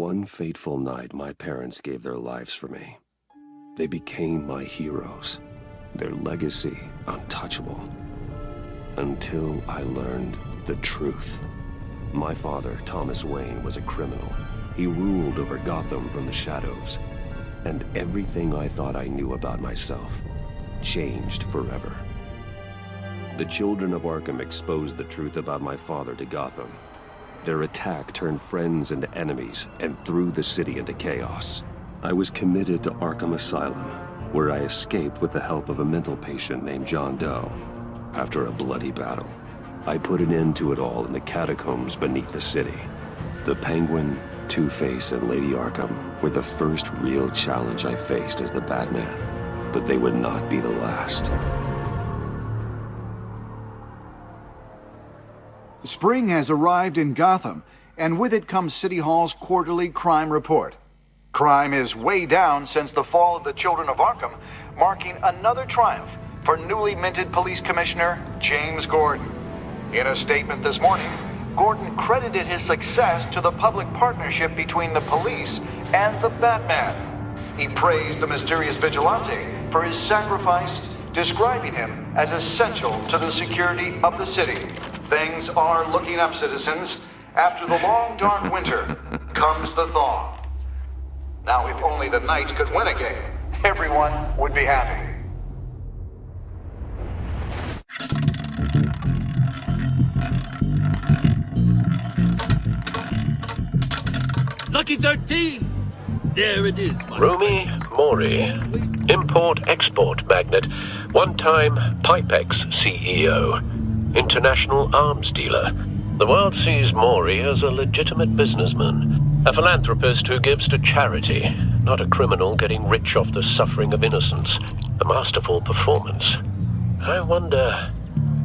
one fateful night, my parents gave their lives for me. They became my heroes, their legacy untouchable. Until I learned the truth. My father, Thomas Wayne, was a criminal. He ruled over Gotham from the shadows. And everything I thought I knew about myself changed forever. The children of Arkham exposed the truth about my father to Gotham. Their attack turned friends into enemies and threw the city into chaos. I was committed to Arkham Asylum, where I escaped with the help of a mental patient named John Doe. After a bloody battle, I put an end to it all in the catacombs beneath the city. The Penguin, Two-Face, and Lady Arkham were the first real challenge I faced as the Batman, but they would not be the last. Spring has arrived in Gotham, and with it comes City Hall's quarterly crime report. Crime is way down since the fall of the Children of Arkham, marking another triumph for newly minted Police Commissioner James Gordon. In a statement this morning, Gordon credited his success to the public partnership between the police and the Batman. He praised the mysterious vigilante for his sacrifice, describing him as essential to the security of the city. Things are looking up, citizens. After the long, dark winter comes the thaw. Now, if only the Knights could win a game, everyone would be happy. Lucky 13! There it is, my Rumi friends. Mori, import-export magnate, one-time Pipex CEO, international arms dealer. The world sees Mori as a legitimate businessman, a philanthropist who gives to charity, not a criminal getting rich off the suffering of innocence. A masterful performance. I wonder,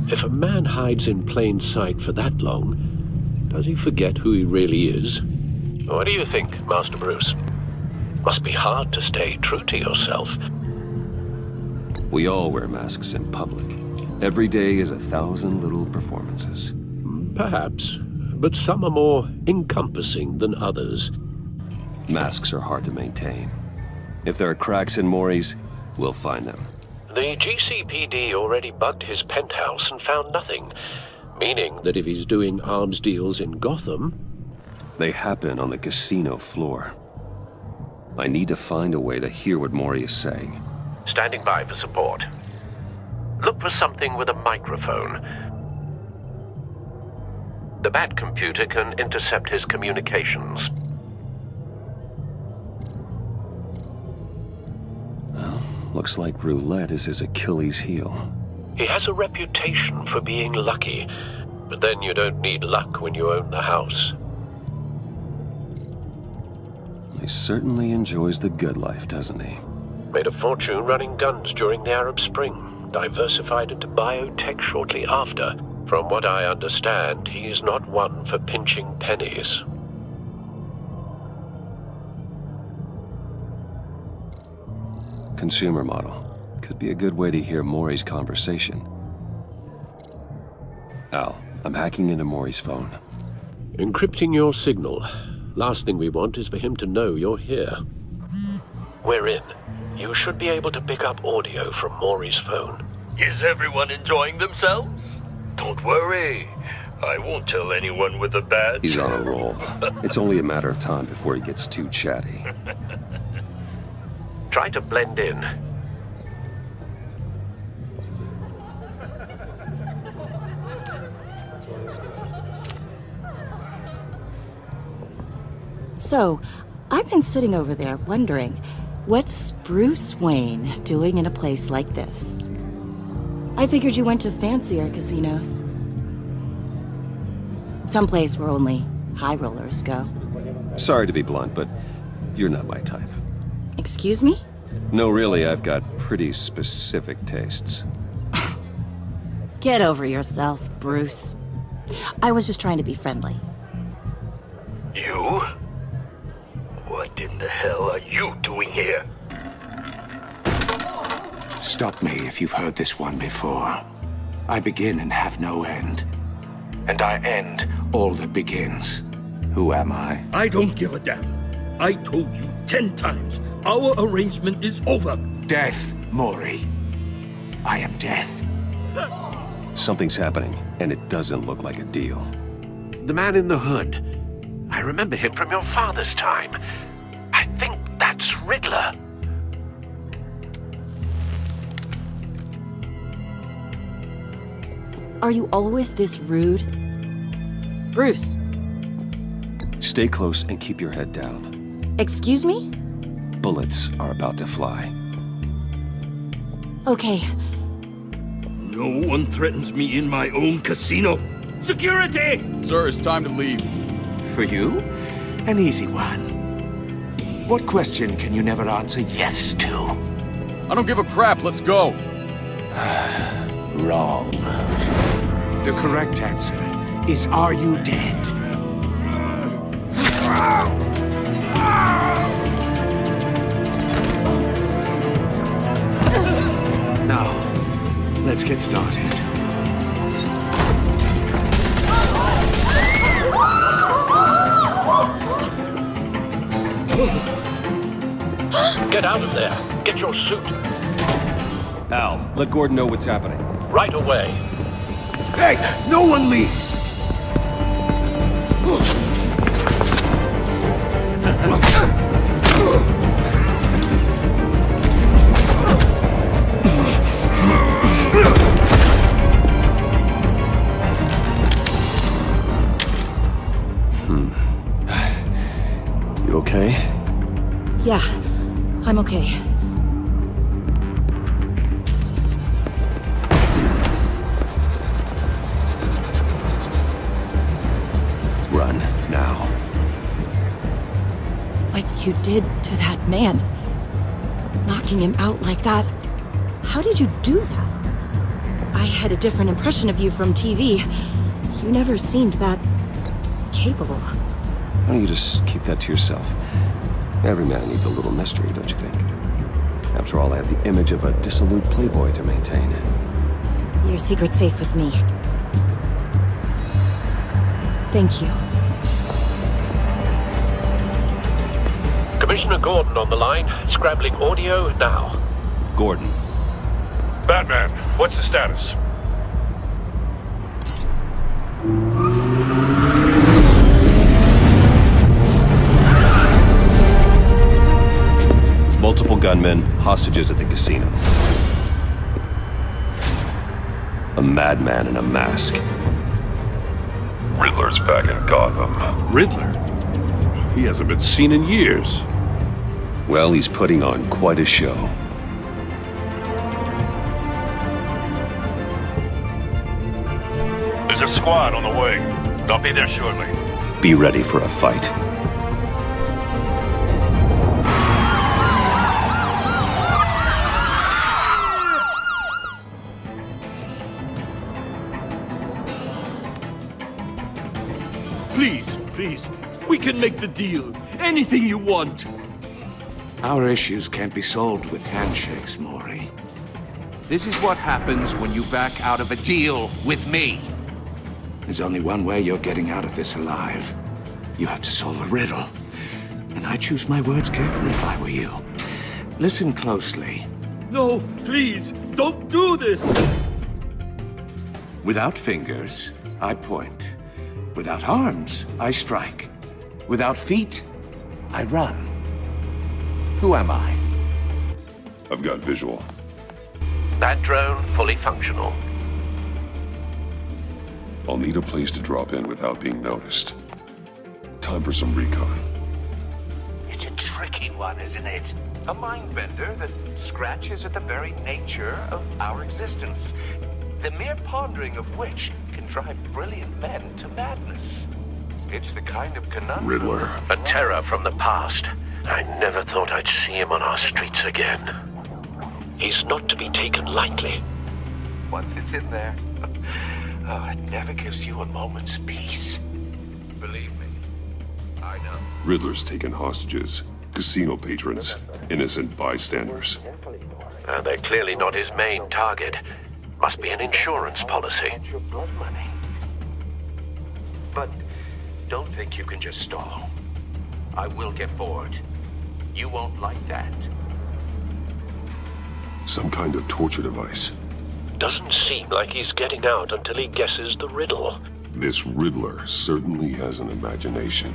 if a man hides in plain sight for that long, does he forget who he really is? What do you think, Master Bruce? Must be hard to stay true to yourself. We all wear masks in public. Every day is 1,000 little performances. Perhaps, but some are more encompassing than others. Masks are hard to maintain. If there are cracks in Mori's, we'll find them. The GCPD already bugged his penthouse and found nothing, meaning that if he's doing arms deals in Gotham... They happen on the casino floor. I need to find a way to hear what Mori is saying. Standing by for support. Look for something with a microphone. The Bat computer can intercept his communications. Well, looks like roulette is his Achilles heel. He has a reputation for being lucky, but then you don't need luck when you own the house. He certainly enjoys the good life, doesn't he? Made a fortune running guns during the Arab Spring, diversified into biotech shortly after. From what I understand, he's not one for pinching pennies. Consumer model. Could be a good way to hear Mori's conversation. Al, I'm hacking into Mori's phone. Encrypting your signal. Last thing we want is for him to know you're here. We're in. You should be able to pick up audio from Mori's phone. Is everyone enjoying themselves? Don't worry. I won't tell anyone with a badge. He's on a roll. It's only a matter of time before he gets too chatty. Try to blend in. So, I've been sitting over there wondering, what's Bruce Wayne doing in a place like this? I figured you went to fancier casinos. Someplace where only high rollers go. Sorry to be blunt, but you're not my type. Excuse me? No, really, I've got pretty specific tastes. Get over yourself, Bruce. I was just trying to be friendly. You? What in the hell are you doing here? Stop me if you've heard this one before. I begin and have no end. And I end all that begins. Who am I? I don't give a damn. I told you 10 times. Our arrangement is over. Death, Maury. I am death. Something's happening, and it doesn't look like a deal. The man in the hood. I remember him from your father's time. I think that's Riddler. Are you always this rude? Bruce, Stay close and keep your head down. excuse me? Bullets are about to fly. Okay, No one threatens me in my own casino. Security! Sir, it's time to leave. For you, an easy one. What question can you never answer Yes, to. I don't give a crap, let's go. wrong? The correct answer is, are you dead? Now, let's get started. Get out of there. Get your suit. Al, let Gordon know what's happening. Right away. Hey, no one leaves! You okay? yeah, I'm okay. Run, now. What you did to that man. Knocking him out like that. How did you do that? I had a different impression of you from TV. You never seemed that capable. Why don't you just keep that to yourself? Every man needs a little mystery, don't you think? After all, I have the image of a dissolute playboy to maintain. Your secret's safe with me. Thank you. Commissioner Gordon on the line. Scrabbling audio now. Gordon, Batman, what's the status? multiple gunmen, hostages at the casino. A madman in a mask. Riddler's back in Gotham. Riddler? He hasn't been seen in years. Well, he's putting on quite a show. There's a squad on the way. They'll be there shortly. Be ready for a fight. Please, we can make the deal. Anything you want. Our issues can't be solved with handshakes, Maury. This is what happens when you back out of a deal with me. There's only one way you're getting out of this alive. You have to solve a riddle. And I choose my words carefully if I were you. Listen closely. No, please, don't do this. Without fingers, I point. Without arms, I strike. Without feet, I run. Who am I? I've got visual. That drone fully functional. I'll need a place to drop in without being noticed. Time for some recon. It's a tricky one, isn't it? A mind bender that scratches at the very nature of our existence. The mere pondering of which can drive brilliant men to madness. It's the kind of conundrum... Riddler. A terror from the past. I never thought I'd see him on our streets again. He's not to be taken lightly. Once it's in there, it never gives you a moment's peace. Believe me, I know. Riddler's taken hostages. Casino patrons. Innocent bystanders. They're clearly not his main target. Must be an insurance policy. Your blood money. But don't think you can just stall. I will get bored. You won't like that. Some kind of torture device. Doesn't seem like he's getting out until he guesses the riddle. This Riddler certainly has an imagination.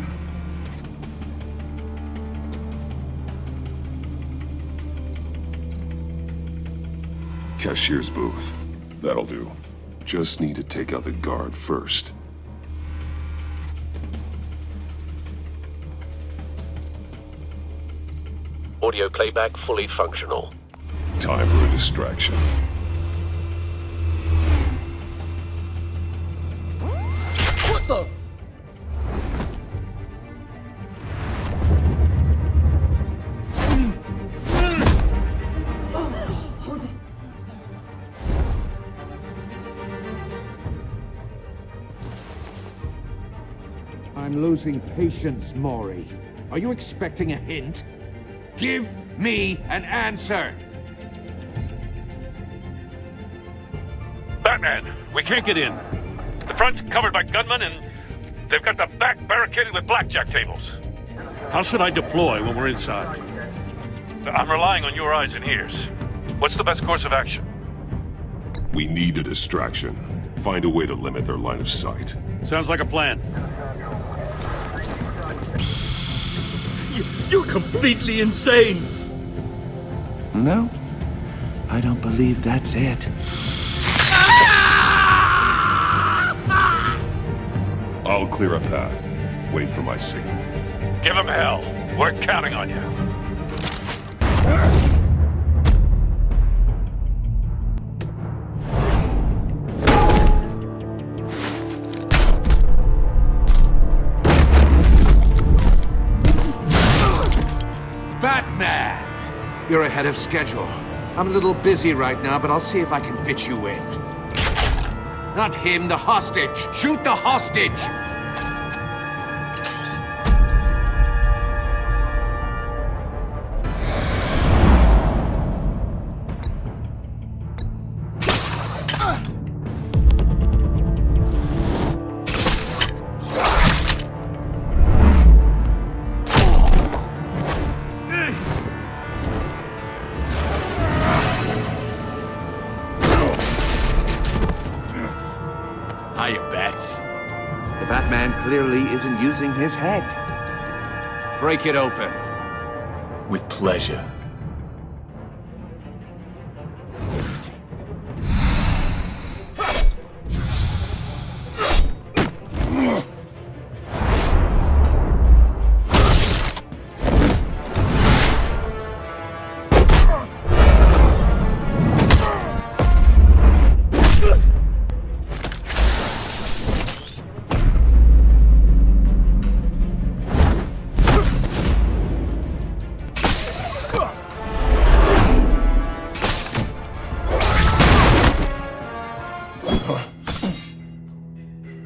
Cashier's booth. That'll do. Just need to take out the guard first. Audio playback fully functional. Time for a distraction. What the? I'm losing patience, Maury. Are you expecting a hint? Give me an answer! Batman, we can't get in. The front's covered by gunmen, and they've got the back barricaded with blackjack tables. How should I deploy when we're inside? I'm relying on your eyes and ears. What's the best course of action? We need a distraction. Find a way to limit their line of sight. Sounds like a plan. You're completely insane! No, I don't believe that's it. I'll clear a path. Wait for my signal. Give him hell. We're counting on you. Batman! You're ahead of schedule. I'm a little busy right now, but I'll see if I can fit you in. Not him, the hostage! Shoot the hostage! The Batman clearly isn't using his head. Break it open. With pleasure.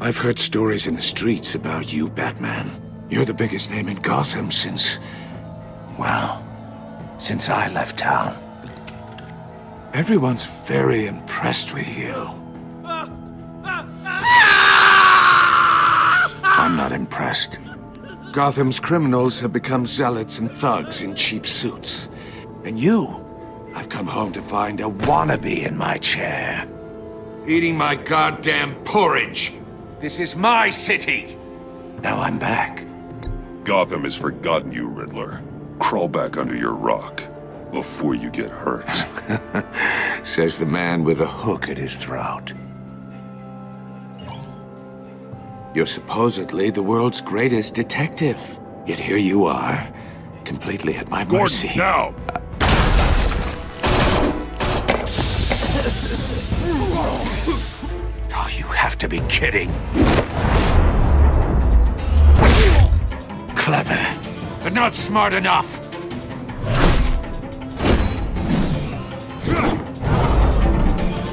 I've heard stories in the streets about you, Batman. You're the biggest name in Gotham since I left town. Everyone's very impressed with you. I'm not impressed. Gotham's criminals have become zealots and thugs in cheap suits. And you, I've come home to find a wannabe in my chair. Eating my goddamn porridge. This is my city! Now I'm back. Gotham has forgotten you, Riddler. Crawl back under your rock before you get hurt. Says the man with a hook at his throat. You're supposedly the world's greatest detective. Yet here you are, completely at my mercy. Now! Oh, you have to be kidding. Clever, but not smart enough.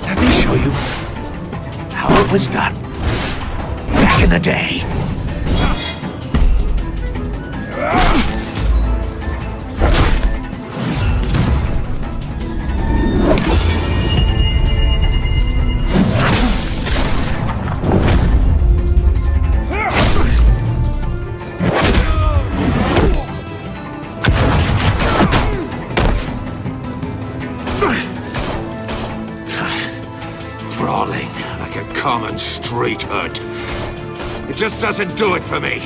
Let me show you how it was done back in the day. brawling like a common street hood. It just doesn't do it for me.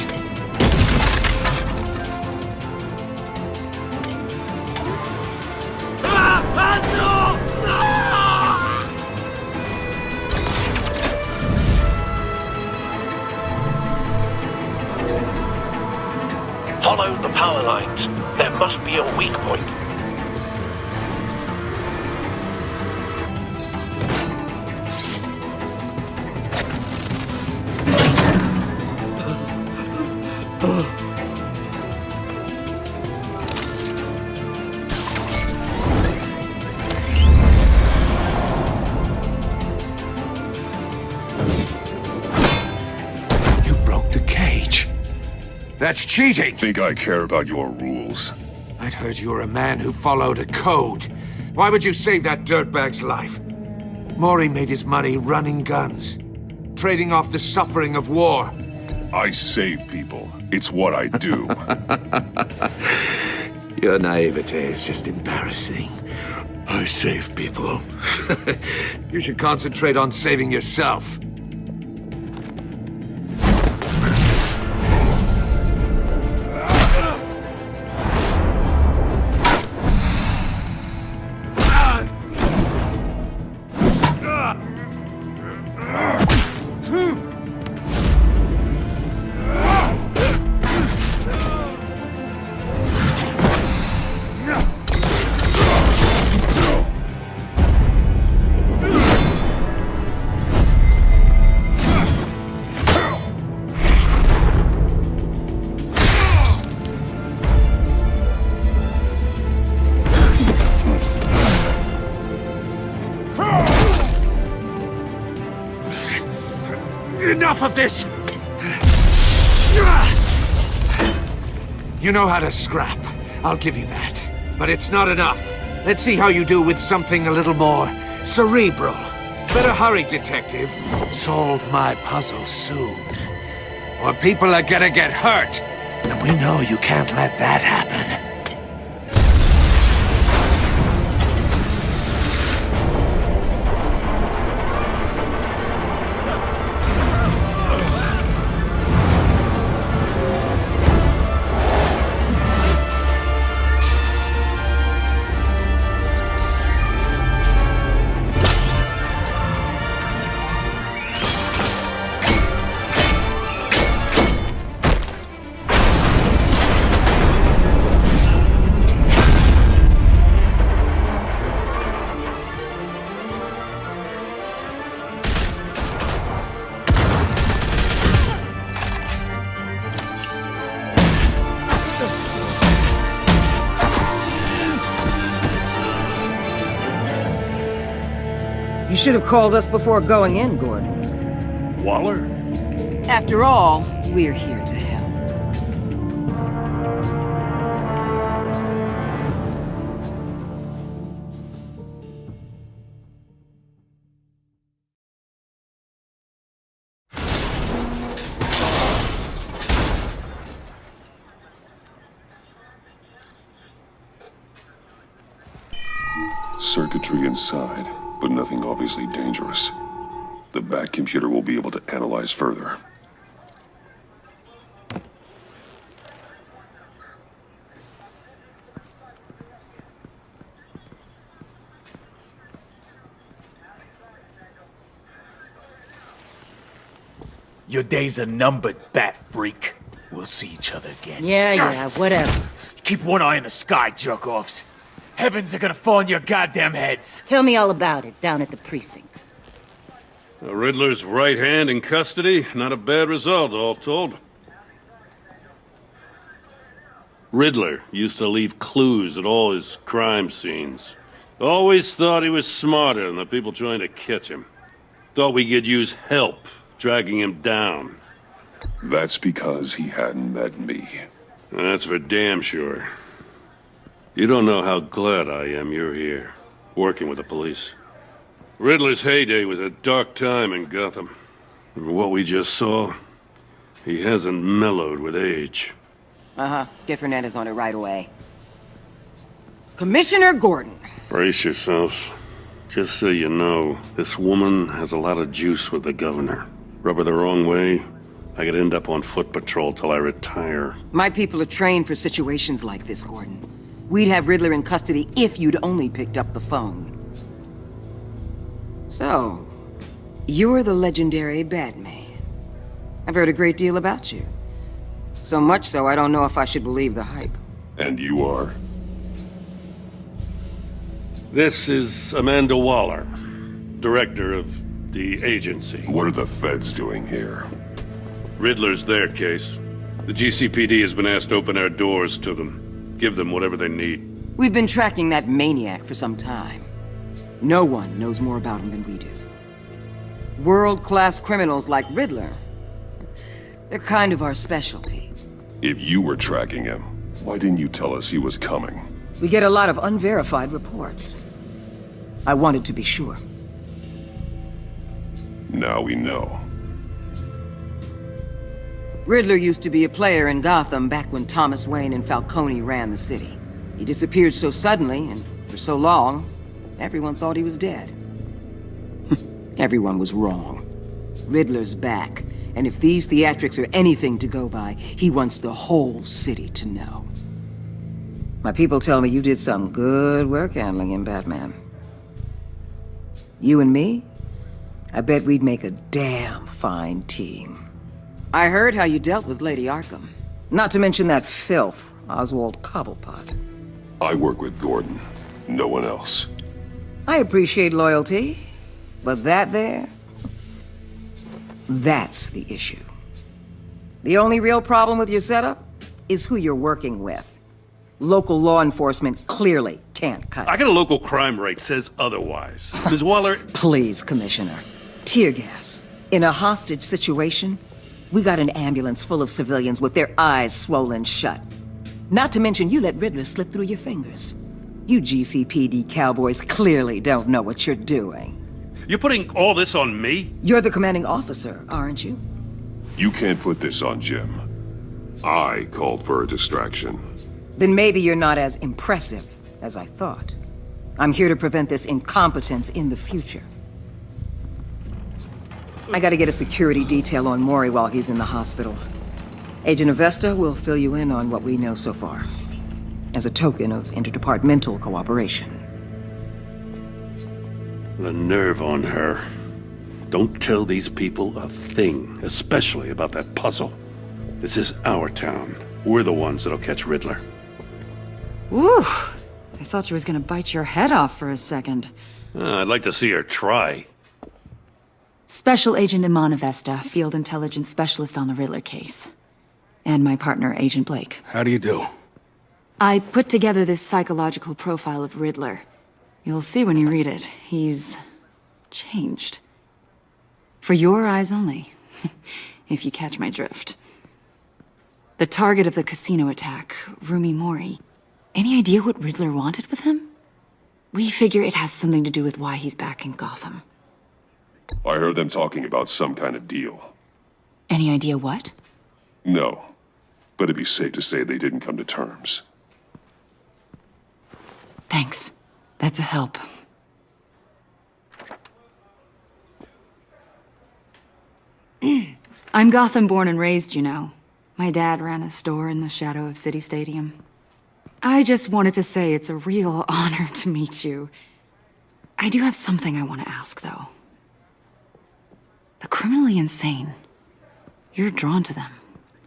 Follow the power lines. There must be a weak point. You broke the cage. That's cheating! Think I care about your rules? I'd heard you were a man who followed a code. Why would you save that dirtbag's life? Maury made his money running guns, trading off the suffering of war. I save people. It's what I do. Your naivete is just embarrassing. I save people. You should concentrate on saving yourself. Enough of this! You know how to scrap. I'll give you that. But it's not enough. Let's see how you do with something a little more cerebral. Better hurry, detective. Solve my puzzle soon. Or people are gonna get hurt. And we know you can't let that happen. You should have called us before going in, Gordon. Waller? After all, we're here to help. Circuitry inside, but nothing obviously dangerous. The back computer will be able to analyze further. Your days are numbered, bat freak. We'll see each other again. Yeah, whatever. Keep one eye in the sky, jerk-offs. Heavens are gonna fall on your goddamn heads. Tell me all about it down at the precinct. The Riddler's right hand in custody. Not a bad result, all told. Riddler used to leave clues at all his crime scenes. Always thought he was smarter than the people trying to catch him. Thought we could use help dragging him down. That's because he hadn't met me. That's for damn sure. You don't know how glad I am you're here, working with the police. Riddler's heyday was a dark time in Gotham. And what we just saw, he hasn't mellowed with age. Get Fernandez on it right away. Commissioner Gordon. Brace yourselves. Just so you know, this woman has a lot of juice with the governor. Rub her the wrong way, I could end up on foot patrol till I retire. My people are trained for situations like this, Gordon. We'd have Riddler in custody if you'd only picked up the phone. So, you're the legendary Batman. I've heard a great deal about you. So much so, I don't know if I should believe the hype. And you are? This is Amanda Waller, director of the agency. What are the feds doing here? Riddler's their case. The GCPD has been asked to open our doors to them. Give them whatever they need. We've been tracking that maniac for some time. No one knows more about him than we do. World-class criminals like Riddler. They're kind of our specialty. If you were tracking him, why didn't you tell us he was coming? We get a lot of unverified reports. I wanted to be sure. Now we know. Riddler used to be a player in Gotham back when Thomas Wayne and Falcone ran the city. He disappeared so suddenly, and for so long, everyone thought he was dead. Everyone was wrong. Riddler's back, and if these theatrics are anything to go by, he wants the whole city to know. My people tell me you did some good work handling him, Batman. You and me? I bet we'd make a damn fine team. I heard how you dealt with Lady Arkham. Not to mention that filth, Oswald Cobblepot. I work with Gordon. No one else. I appreciate loyalty, but that there... that's the issue. The only real problem with your setup is who you're working with. Local law enforcement clearly can't cut it. I got a local crime rate says otherwise. Ms. Waller... Please, Commissioner. Tear gas. In a hostage situation, we got an ambulance full of civilians with their eyes swollen shut. Not to mention you let Riddler slip through your fingers. You GCPD cowboys clearly don't know what you're doing. You're putting all this on me? You're the commanding officer, aren't you? You can't put this on Jim. I called for a distraction. Then maybe you're not as impressive as I thought. I'm here to prevent this incompetence in the future. I gotta get a security detail on Maury while he's in the hospital. Agent Avesta will fill you in on what we know so far, as a token of interdepartmental cooperation. The nerve on her. Don't tell these people a thing, especially about that puzzle. This is our town. We're the ones that'll catch Riddler. Ooh, I thought she was gonna bite your head off for a second. I'd like to see her try. Special Agent Iman Avesta, Field Intelligence Specialist on the Riddler case. And my partner, Agent Blake. How do you do? I put together this psychological profile of Riddler. You'll see when you read it. He's... changed. For your eyes only, if you catch my drift. The target of the casino attack, Rumi Mori. Any idea what Riddler wanted with him? We figure it has something to do with why he's back in Gotham. I heard them talking about some kind of deal. Any idea what? No, but it'd be safe to say they didn't come to terms. Thanks. That's a help. I'm Gotham born and raised, you know. My dad ran a store in the shadow of City Stadium. I just wanted to say it's a real honor to meet you. I do have something I want to ask, though. The criminally insane. You're drawn to them,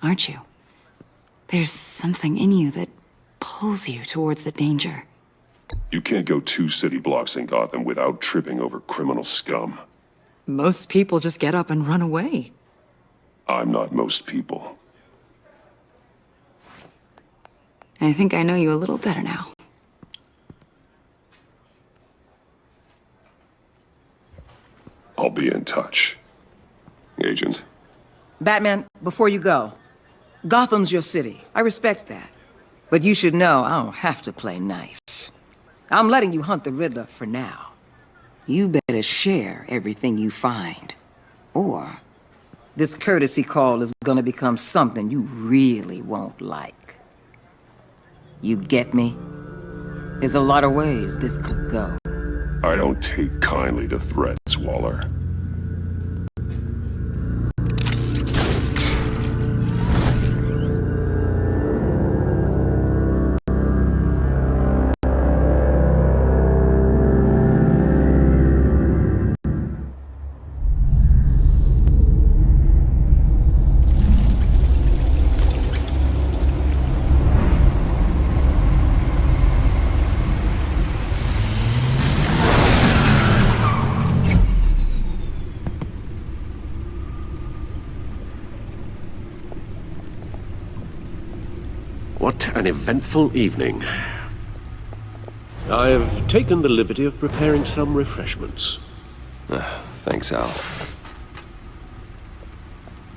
aren't you? There's something in you that pulls you towards the danger. You can't go 2 city blocks in Gotham without tripping over criminal scum. Most people just get up and run away. I'm not most people. I think I know you a little better now. I'll be in touch. Agent. Batman, before you go, Gotham's your city. I respect that. But you should know I don't have to play nice. I'm letting you hunt the Riddler for now. You better share everything you find. Or this courtesy call is gonna become something you really won't like. You get me? There's a lot of ways this could go. I don't take kindly to threats, Waller. What an eventful evening. I've taken the liberty of preparing some refreshments. Thanks, Al.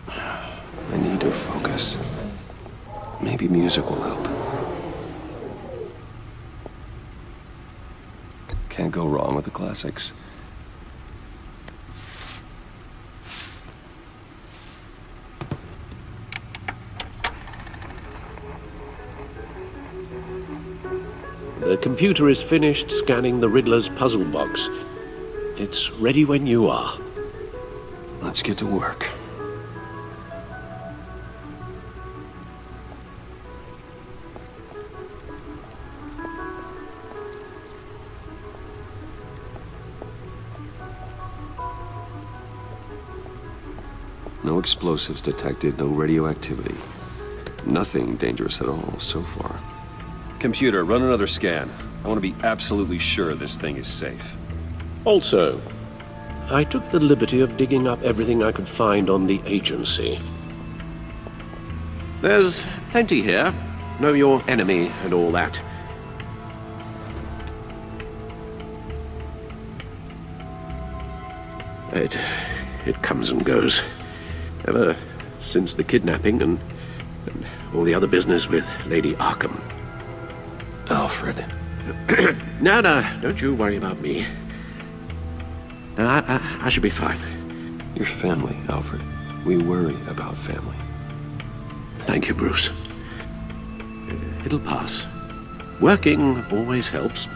I need to focus. Maybe music will help. Can't go wrong with the classics. The computer is finished scanning the Riddler's puzzle box. It's ready when you are. Let's get to work. No explosives detected, no radioactivity. Nothing dangerous at all so far. Computer, run another scan. I want to be absolutely sure this thing is safe. Also, I took the liberty of digging up everything I could find on the agency. There's plenty here. Know your enemy and all that. It comes and goes. Ever since the kidnapping and all the other business with Lady Arkham. Alfred. No, don't you worry about me. No, I should be fine. Your family, Alfred. We worry about family. Thank you, Bruce. It'll pass. Working always helps.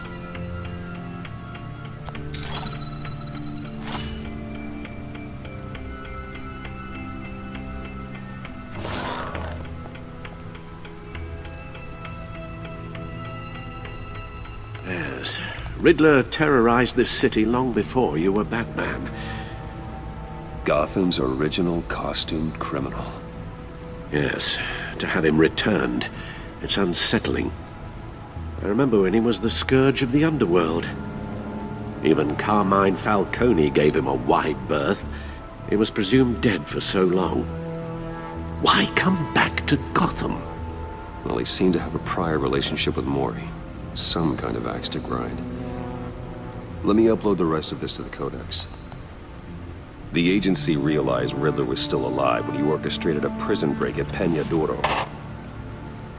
Yes. Riddler terrorized this city long before you were Batman. Gotham's original costumed criminal. Yes. To have him returned, it's unsettling. I remember when he was the scourge of the underworld. Even Carmine Falcone gave him a wide berth. He was presumed dead for so long. Why come back to Gotham? Well, he seemed to have a prior relationship with Mori. Some kind of axe to grind. Let me upload the rest of this to the Codex. The agency realized Riddler was still alive when he orchestrated a prison break at Peña Duro.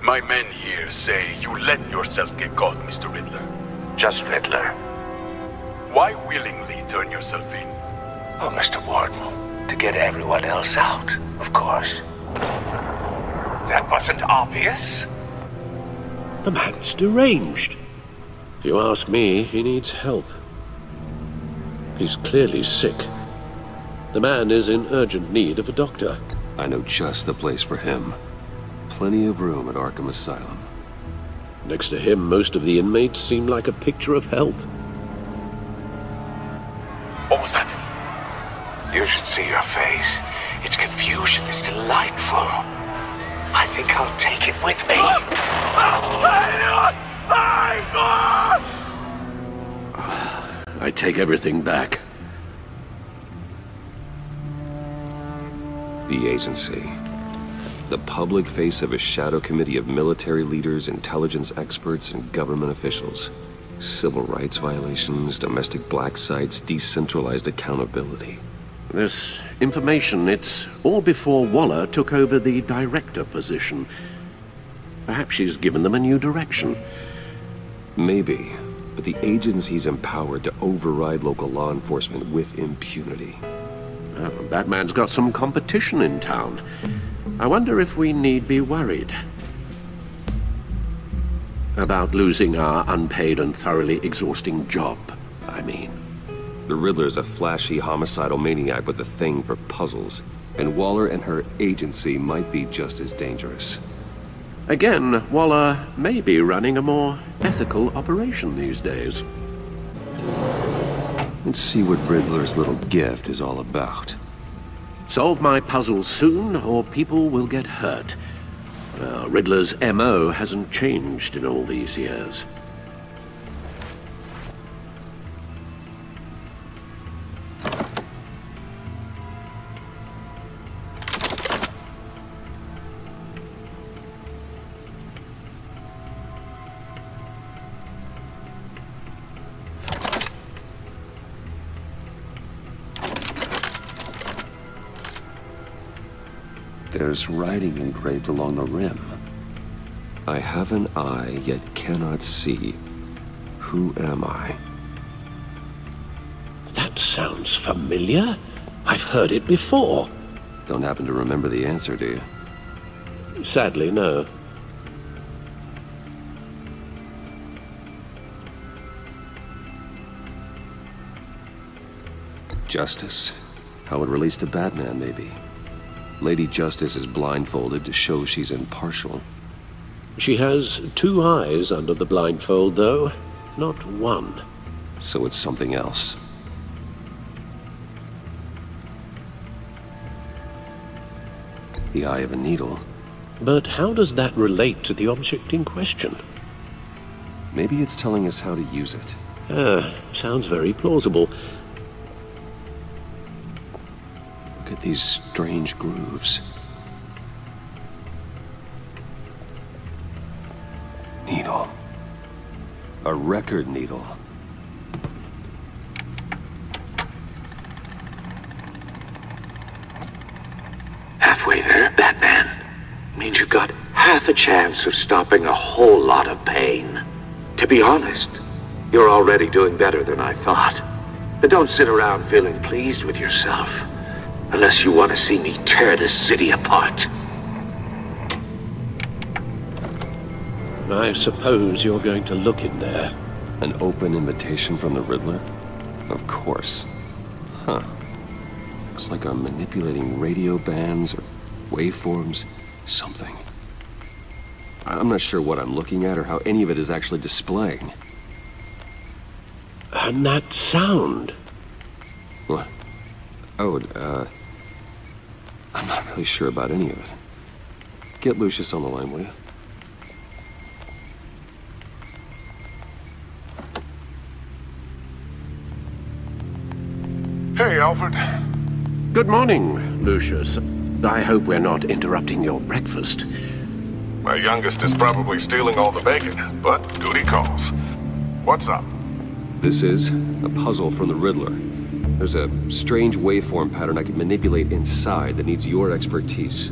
My men here say you let yourself get caught, Mr. Riddler. Just Riddler. Why willingly turn yourself in? Oh, Mr. Warden, to get everyone else out, of course. That wasn't obvious? The man's deranged. If you ask me, he needs help. He's clearly sick. The man is in urgent need of a doctor. I know just the place for him. Plenty of room at Arkham Asylum. Next to him, most of the inmates seem like a picture of health. What was that? You should see your face. Its confusion is delightful. I think I'll take it with me. I take everything back. The agency. The public face of a shadow committee of military leaders, intelligence experts, and government officials. Civil rights violations, domestic black sites, decentralized accountability. This information, it's all before Waller took over the director position. Perhaps she's given them a new direction. Maybe, but the agency's empowered to override local law enforcement with impunity. Batman's got some competition in town. I wonder if we need be worried about losing our unpaid and thoroughly exhausting job, I mean. The Riddler's a flashy homicidal maniac with a thing for puzzles, and Waller and her agency might be just as dangerous. Again, Waller may be running a more ethical operation these days. Let's see what Riddler's little gift is all about. Solve my puzzles soon, or people will get hurt. Riddler's MO hasn't changed in all these years. There's writing engraved along the rim. I have an eye, yet cannot see. Who am I? That sounds familiar. I've heard it before. Don't happen to remember the answer, do you? Sadly, no. Justice? How it relates to Batman, maybe. Lady Justice is blindfolded to show she's impartial. She has 2 eyes under the blindfold, though, not 1. So it's something else. The eye of a needle. But how does that relate to the object in question? Maybe it's telling us how to use it. Sounds very plausible. Look at these strange grooves. Needle. A record needle. Halfway there, Batman. Means you've got half a chance of stopping a whole lot of pain. To be honest, you're already doing better than I thought. But don't sit around feeling pleased with yourself. Unless you want to see me tear this city apart. I suppose you're going to look in there. An open invitation from the Riddler? Of course. Huh. Looks like I'm manipulating radio bands or waveforms, something. I'm not sure what I'm looking at or how any of it is actually displaying. And that sound? What? Oh, I'm not really sure about any of it. Get Lucius on the line, will you? Hey, Alfred. Good morning, Lucius. I hope we're not interrupting your breakfast. My youngest is probably stealing all the bacon, but duty calls. What's up? This is a puzzle from the Riddler. There's a strange waveform pattern I can manipulate inside that needs your expertise.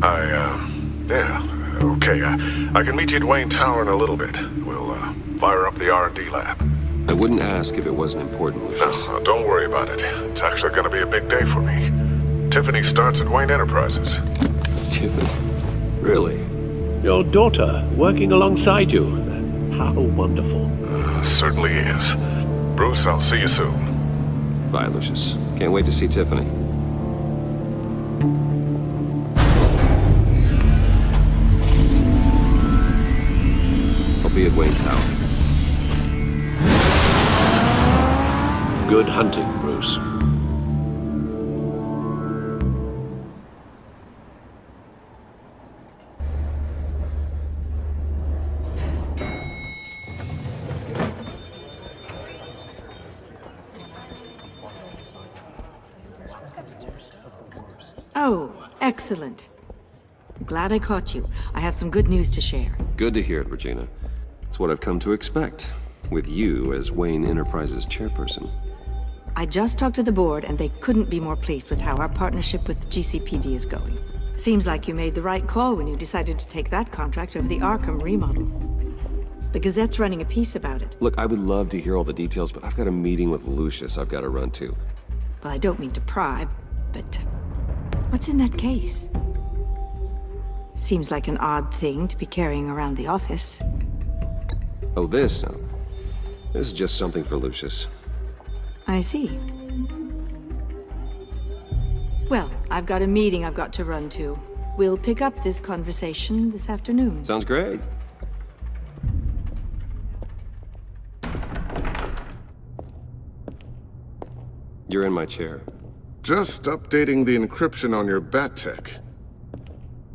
Yeah, okay. I can meet you at Wayne Tower in a little bit. We'll, fire up the R&D lab. I wouldn't ask if it wasn't important, Lucius. No, don't worry about it. It's actually gonna be a big day for me. Tiffany starts at Wayne Enterprises. Tiffany? Really? Your daughter, working alongside you. How wonderful. Certainly is. Bruce, I'll see you soon. Bye, Lucius. Can't wait to see Tiffany. I'll be at Wayne Tower. Good hunting, Bruce. Oh, excellent. Glad I caught you. I have some good news to share. Good to hear it, Regina. It's what I've come to expect, with you as Wayne Enterprises chairperson. I just talked to the board, and they couldn't be more pleased with how our partnership with GCPD is going. Seems like you made the right call when you decided to take that contract over the Arkham remodel. The Gazette's running a piece about it. Look, I would love to hear all the details, but I've got a meeting with Lucius I've got to run to. Well, I don't mean to pry, but what's in that case? Seems like an odd thing to be carrying around the office. Oh, this? No. This is just something for Lucius. I see. Well, I've got a meeting I've got to run to. We'll pick up this conversation this afternoon. Sounds great. You're in my chair. Just updating the encryption on your bat tech.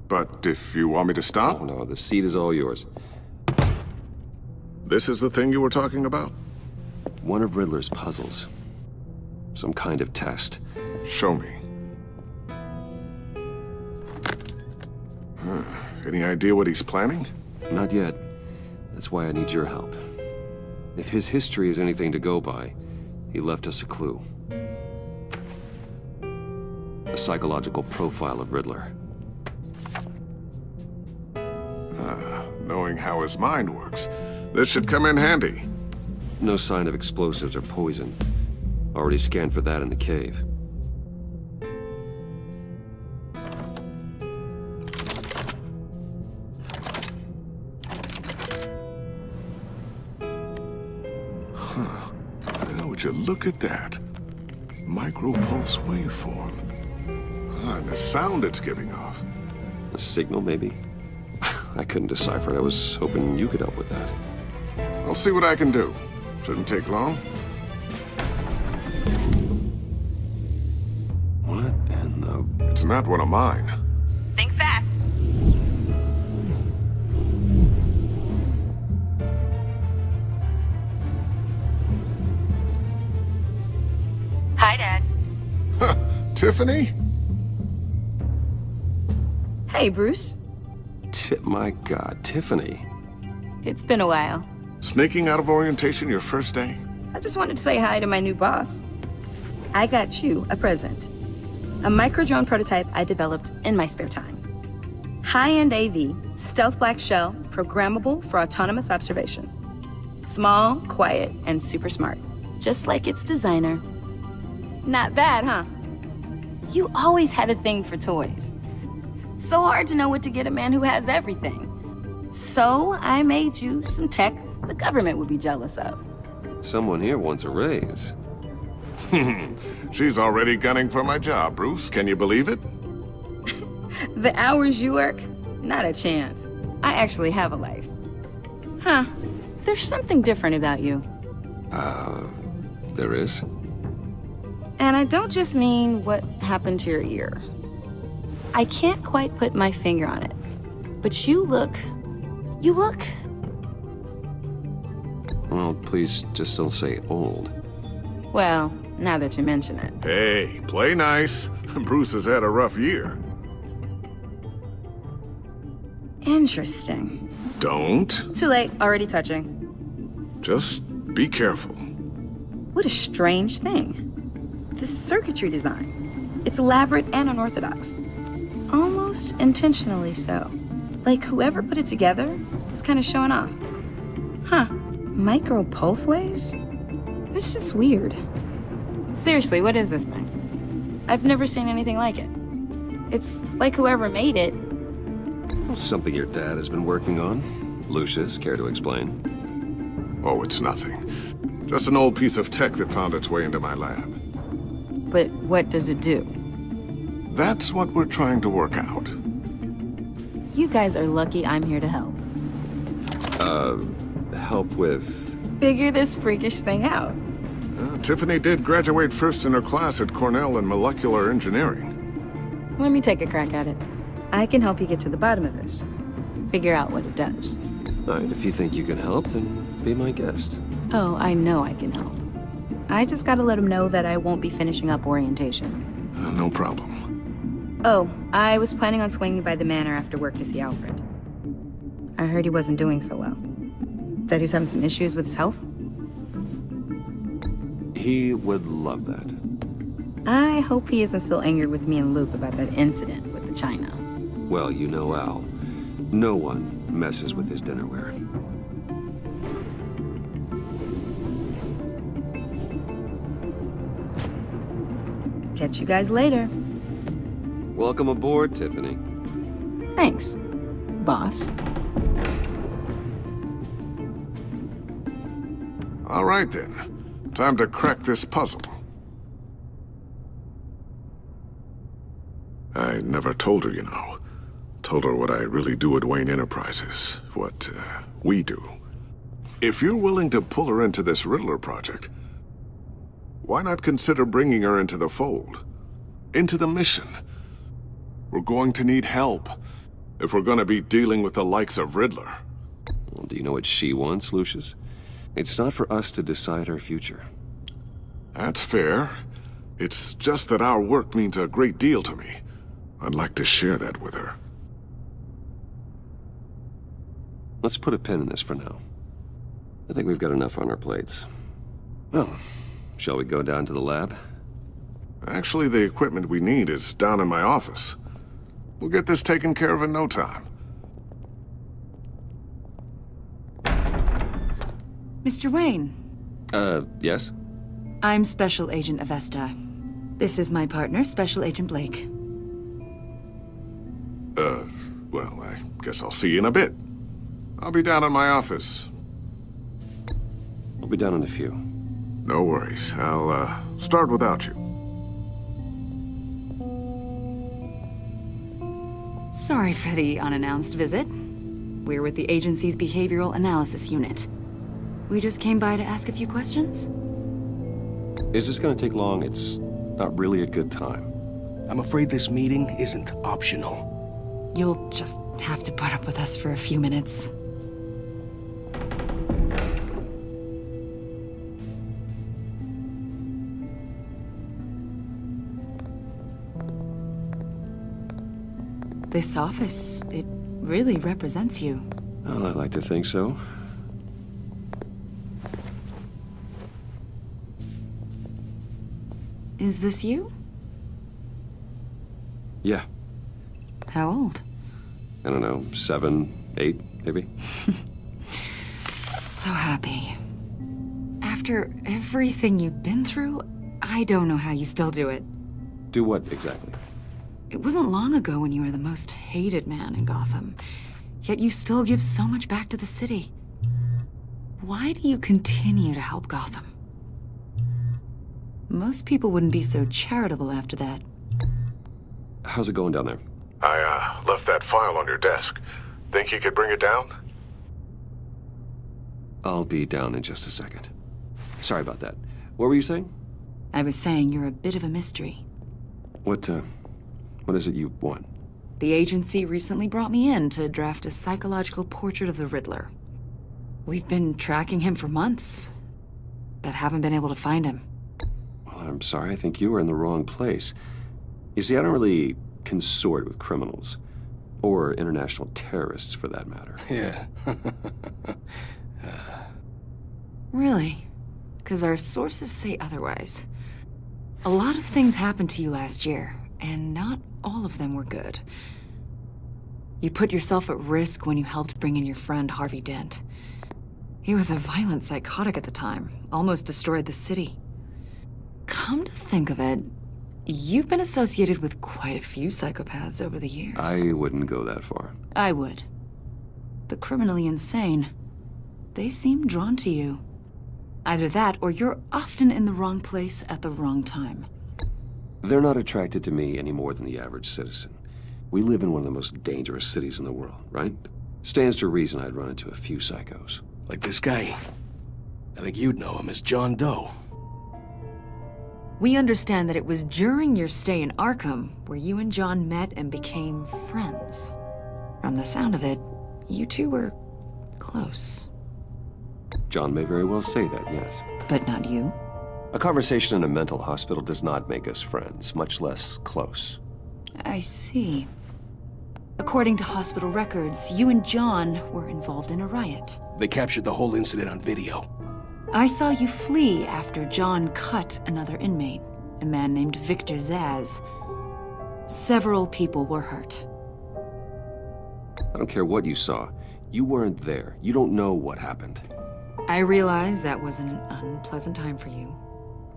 But if you want me to stop? Oh, no, the seat is all yours. This is the thing you were talking about? One of Riddler's puzzles. Some kind of test. Show me. Any idea what he's planning? Not yet. That's why I need your help. If his history is anything to go by, he left us a clue. A psychological profile of Riddler. Knowing how his mind works, this should come in handy. No sign of explosives or poison. Already scanned for that in the cave. Now, would you look at that? Micro-pulse waveform. And the sound it's giving off. A signal, maybe? I couldn't decipher it. I was hoping you could help with that. I'll see what I can do. Shouldn't take long. What in the... It's not one of mine. Think fast. Hi, Dad. Tiffany? Hey, Bruce. My God, Tiffany. It's been a while. Sneaking out of orientation your first day? I just wanted to say hi to my new boss. I got you a present. A micro-drone prototype I developed in my spare time. High-end AV, stealth black shell, programmable for autonomous observation. Small, quiet, and super smart. Just like its designer. Not bad, huh? You always had a thing for toys. So hard to know what to get a man who has everything. So I made you some tech the government would be jealous of. Someone here wants a raise. She's already gunning for my job, Bruce. Can you believe it? The hours you work? Not a chance. I actually have a life. Huh. There's something different about you. There is? And I don't just mean what happened to your ear. I can't quite put my finger on it. But you look... Well, please just don't say old. Well, now that you mention it. Hey, play nice. Bruce has had a rough year. Interesting. Don't. Too late, already touching. Just be careful. What a strange thing. This circuitry design. It's elaborate and unorthodox. Almost intentionally so. Like whoever put it together was kind of showing off. Huh. Micro pulse waves? It's just weird. Seriously, what is this thing? I've never seen anything like it. It's like whoever made it. Something your dad has been working on. Lucius, care to explain? Oh, it's nothing. Just an old piece of tech that found its way into my lab. But what does it do? That's what we're trying to work out. You guys are lucky I'm here to help. Help with... Figure this freakish thing out. Tiffany did graduate first in her class at Cornell in molecular engineering. Let me take a crack at it. I can help you get to the bottom of this. Figure out what it does. All right, if you think you can help, then be my guest. Oh, I know I can help. I just gotta let him know that I won't be finishing up orientation. No problem. Oh, I was planning on swinging by the manor after work to see Alfred. I heard he wasn't doing so well. That he was having some issues with his health? He would love that. I hope he isn't still angered with me and Luke about that incident with the china. Well, you know Al. No one messes with his dinnerware. Catch you guys later. Welcome aboard, Tiffany. Thanks, boss. All right, then. Time to crack this puzzle. I never told her, you know. Told her what I really do at Wayne Enterprises. What, we do. If you're willing to pull her into this Riddler project, why not consider bringing her into the fold? Into the mission? We're going to need help if we're going to be dealing with the likes of Riddler. Well, do you know what she wants, Lucius? It's not for us to decide her future. That's fair. It's just that our work means a great deal to me. I'd like to share that with her. Let's put a pin in this for now. I think we've got enough on our plates. Well, shall we go down to the lab? Actually, the equipment we need is down in my office. We'll get this taken care of in no time. Mr. Wayne. Yes? I'm Special Agent Avesta. This is my partner, Special Agent Blake. Well, I guess I'll see you in a bit. I'll be down in my office. I'll be down in a few. No worries. I'll, start without you. Sorry for the unannounced visit. We're with the agency's behavioral analysis unit. We just came by to ask a few questions. Is this gonna take long? It's not really a good time. I'm afraid this meeting isn't optional. You'll just have to put up with us for a few minutes. This office, it really represents you. Well, I'd like to think so. Is this you? Yeah. How old? I don't know, 7, 8, maybe? So happy. After everything you've been through, I don't know how you still do it. Do what exactly? It wasn't long ago when you were the most hated man in Gotham, yet you still give so much back to the city. Why do you continue to help Gotham? Most people wouldn't be so charitable after that. How's it going down there? I, left that file on your desk. Think you could bring it down? I'll be down in just a second. Sorry about that. What were you saying? I was saying you're a bit of a mystery. What is it you want? The agency recently brought me in to draft a psychological portrait of the Riddler. We've been tracking him for months, but haven't been able to find him. Well, I'm sorry. I think you were in the wrong place. You see, I don't really consort with criminals. Or international terrorists, for that matter. Yeah. Really? Because our sources say otherwise. A lot of things happened to you last year, and not all of them were good. You put yourself at risk when you helped bring in your friend Harvey Dent. He was a violent psychotic at the time, almost destroyed the city. Come to think of it, you've been associated with quite a few psychopaths over the years. I wouldn't go that far. I would. The criminally insane, they seem drawn to you. Either that, or you're often in the wrong place at the wrong time. They're not attracted to me any more than the average citizen. We live in one of the most dangerous cities in the world, right? Stands to reason I'd run into a few psychos. Like this guy. I think you'd know him as John Doe. We understand that it was during your stay in Arkham where you and John met and became friends. From the sound of it, you two were close. John may very well say that, yes. But not you? A conversation in a mental hospital does not make us friends, much less close. I see. According to hospital records, you and John were involved in a riot. They captured the whole incident on video. I saw you flee after John cut another inmate, a man named Victor Zaz. Several people were hurt. I don't care what you saw. You weren't there. You don't know what happened. I realize that was an unpleasant time for you.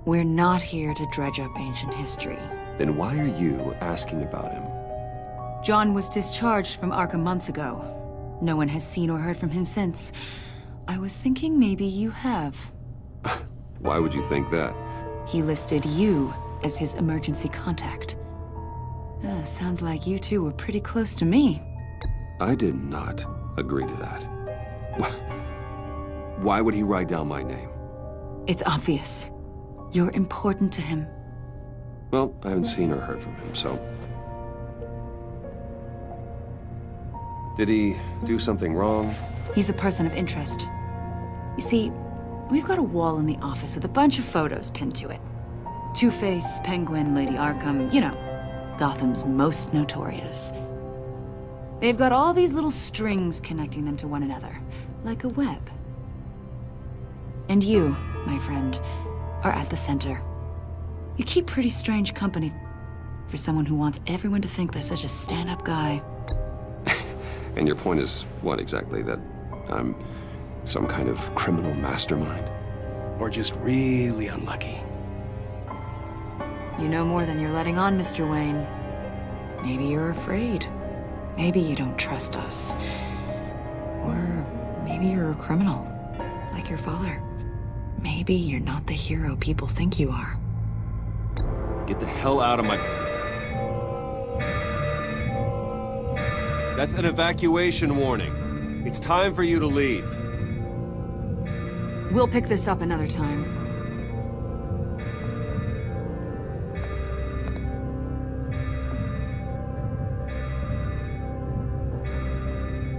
We're not here to dredge up ancient history. Then why are you asking about him? John was discharged from Arkham months ago. No one has seen or heard from him since. I was thinking maybe you have. Why would you think that? He listed you as his emergency contact. Sounds like you two were pretty close to me. I did not agree to that. Why would he write down my name? It's obvious. You're important to him. Well, I haven't seen or heard from him, so... Did he do something wrong? He's a person of interest. You see, we've got a wall in the office with a bunch of photos pinned to it. Two-Face, Penguin, Lady Arkham, you know, Gotham's most notorious. They've got all these little strings connecting them to one another, like a web. And you, my friend, are at the center. You keep pretty strange company for someone who wants everyone to think they're such a stand-up guy. And your point is what exactly? That I'm some kind of criminal mastermind? Or just really unlucky? You know more than you're letting on, Mr. Wayne. Maybe you're afraid. Maybe you don't trust us. Or maybe you're a criminal, like your father. Maybe you're not the hero people think you are. Get the hell out of my... That's an evacuation warning. It's time for you to leave. We'll pick this up another time.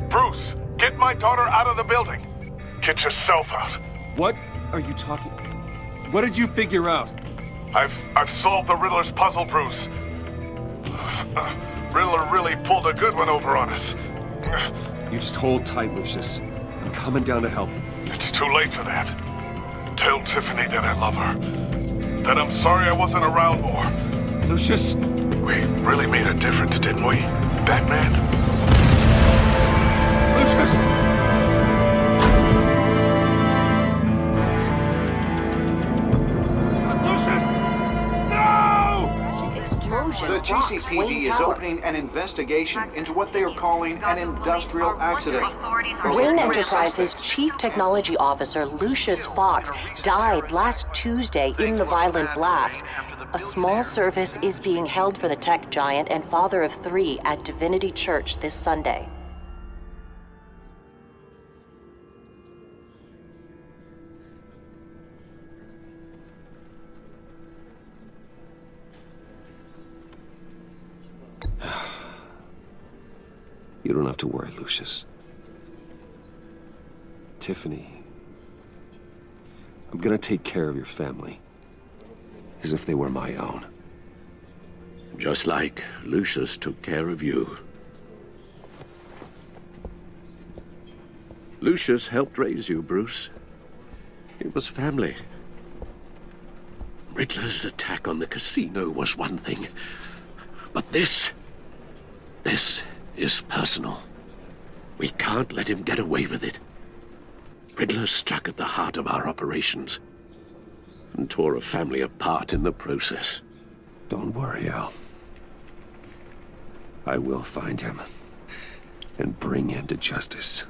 Bruce, get my daughter out of the building. Get yourself out. What are you talking... What did you figure out? I've solved the Riddler's puzzle, Bruce. Riddler really pulled a good one over on us. You just hold tight, Lucius. I'm coming down to help. It's too late for that. Tell Tiffany that I love her. That I'm sorry I wasn't around more. Lucius! We really made a difference, didn't we, Batman? Lucius! The GCPD is opening an investigation into what they are calling an industrial accident. Wayne Enterprises' Chief Technology Officer Lucius Fox died last Tuesday in the violent blast. A small service is being held for the tech giant and father of three at Divinity Church this Sunday. You don't have to worry, Lucius. Tiffany, I'm gonna take care of your family as if they were my own. Just like Lucius took care of you. Lucius helped raise you, Bruce. It was family. Riddler's attack on the casino was one thing, but this is personal. We can't let him get away with it. Riddler struck at the heart of our operations and tore a family apart in the process. Don't worry, Al. I will find him and bring him to justice.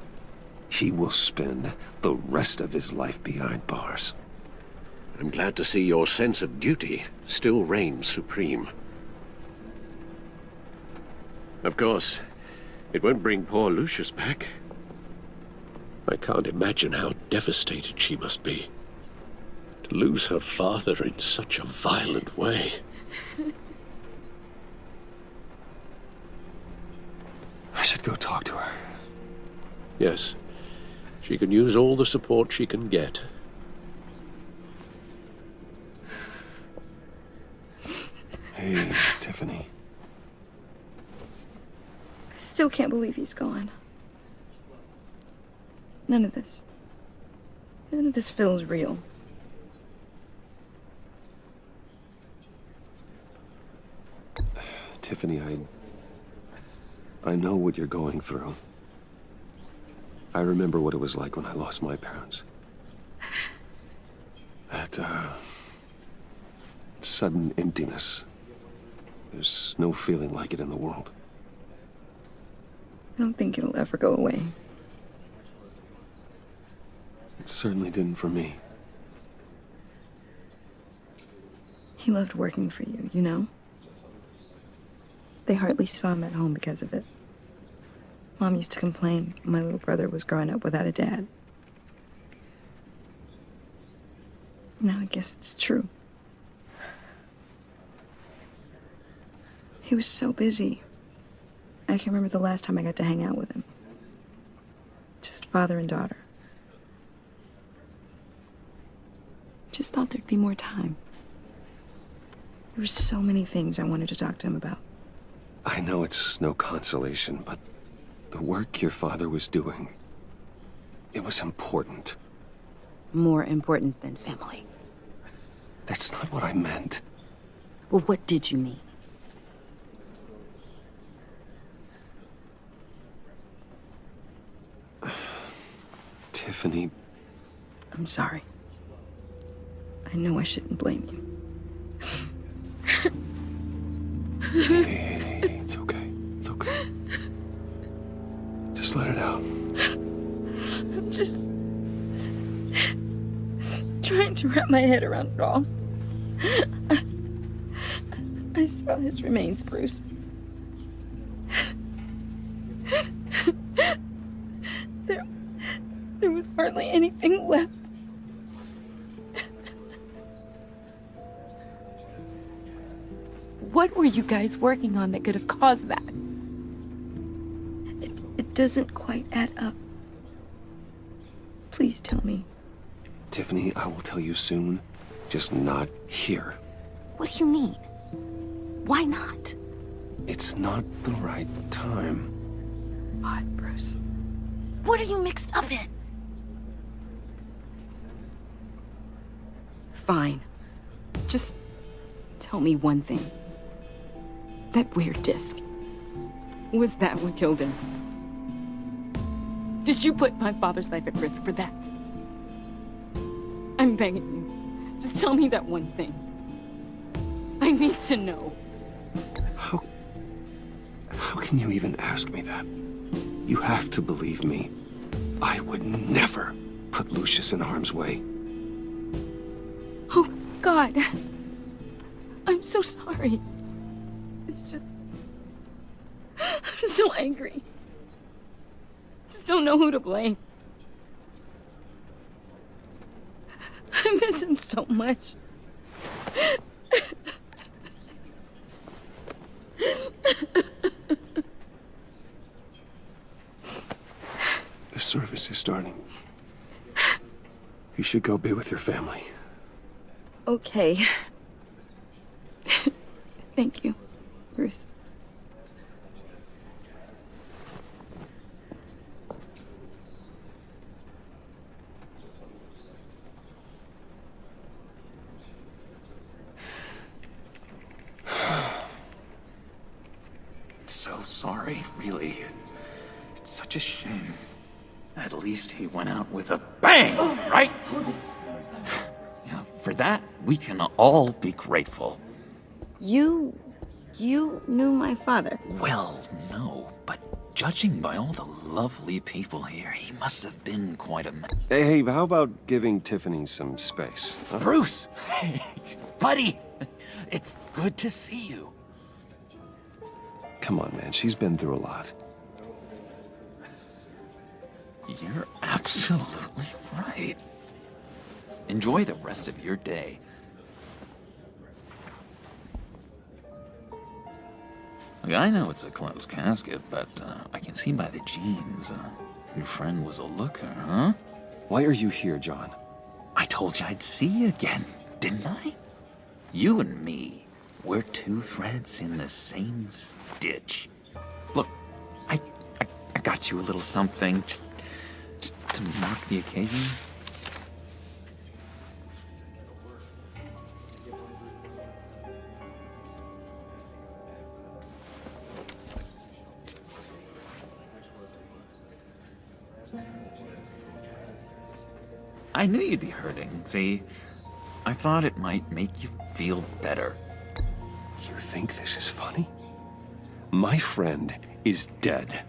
He will spend the rest of his life behind bars. I'm glad to see your sense of duty still reigns supreme. Of course, it won't bring poor Lucius back. I can't imagine how devastated she must be. To lose her father in such a violent way. I should go talk to her. Yes, she can use all the support she can get. Hey, Tiffany. I still can't believe he's gone. None of this feels real. Tiffany, I know what you're going through. I remember what it was like when I lost my parents. That, sudden emptiness. There's no feeling like it in the world. I don't think it'll ever go away. It certainly didn't for me. He loved working for you, you know? They hardly saw him at home because of it. Mom used to complain my little brother was growing up without a dad. Now I guess it's true. He was so busy. I can't remember the last time I got to hang out with him. Just father and daughter. Just thought there'd be more time. There were so many things I wanted to talk to him about. I know it's no consolation, but the work your father was doing, it was important. More important than family. That's not what I meant. Well, what did you mean? Tiffany. I'm sorry. I know I shouldn't blame you. Hey, it's okay. It's okay. Just let it out. I'm just trying to wrap my head around it all. I saw his remains, Bruce. There was hardly anything left. What were you guys working on that could have caused that? It doesn't quite add up. Please tell me. Tiffany, I will tell you soon. Just not here. What do you mean? Why not? It's not the right time. What, Bruce? What are you mixed up in? Fine. Just tell me one thing. That weird disc. Was that what killed him? Did you put my father's life at risk for that? I'm begging you. Just tell me that one thing. I need to know. How can you even ask me that? You have to believe me. I would never put Lucius in harm's way. Oh, God. I'm so sorry. It's just... I'm so angry. Just don't know who to blame. I miss him so much. The service is starting. You should go be with your family. Okay. Thank you, Bruce. So sorry, really. It's such a shame. At least he went out with a bang, right? Yeah, for that, we can all be grateful. You knew my father. Well, no, but judging by all the lovely people here, he must have been quite a man. Hey, how about giving Tiffany some space? Huh? Bruce! Buddy! It's good to see you. Come on, man. She's been through a lot. You're absolutely right. Enjoy the rest of your day. Look, I know it's a closed casket, but I can see by the jeans, your friend was a looker, huh? Why are you here, John? I told you I'd see you again, didn't I? You and me, we're two threads in the same stitch. Look, I got you a little something, just to mark the occasion. I knew you'd be hurting, see? I thought it might make you feel better. You think this is funny? My friend is dead.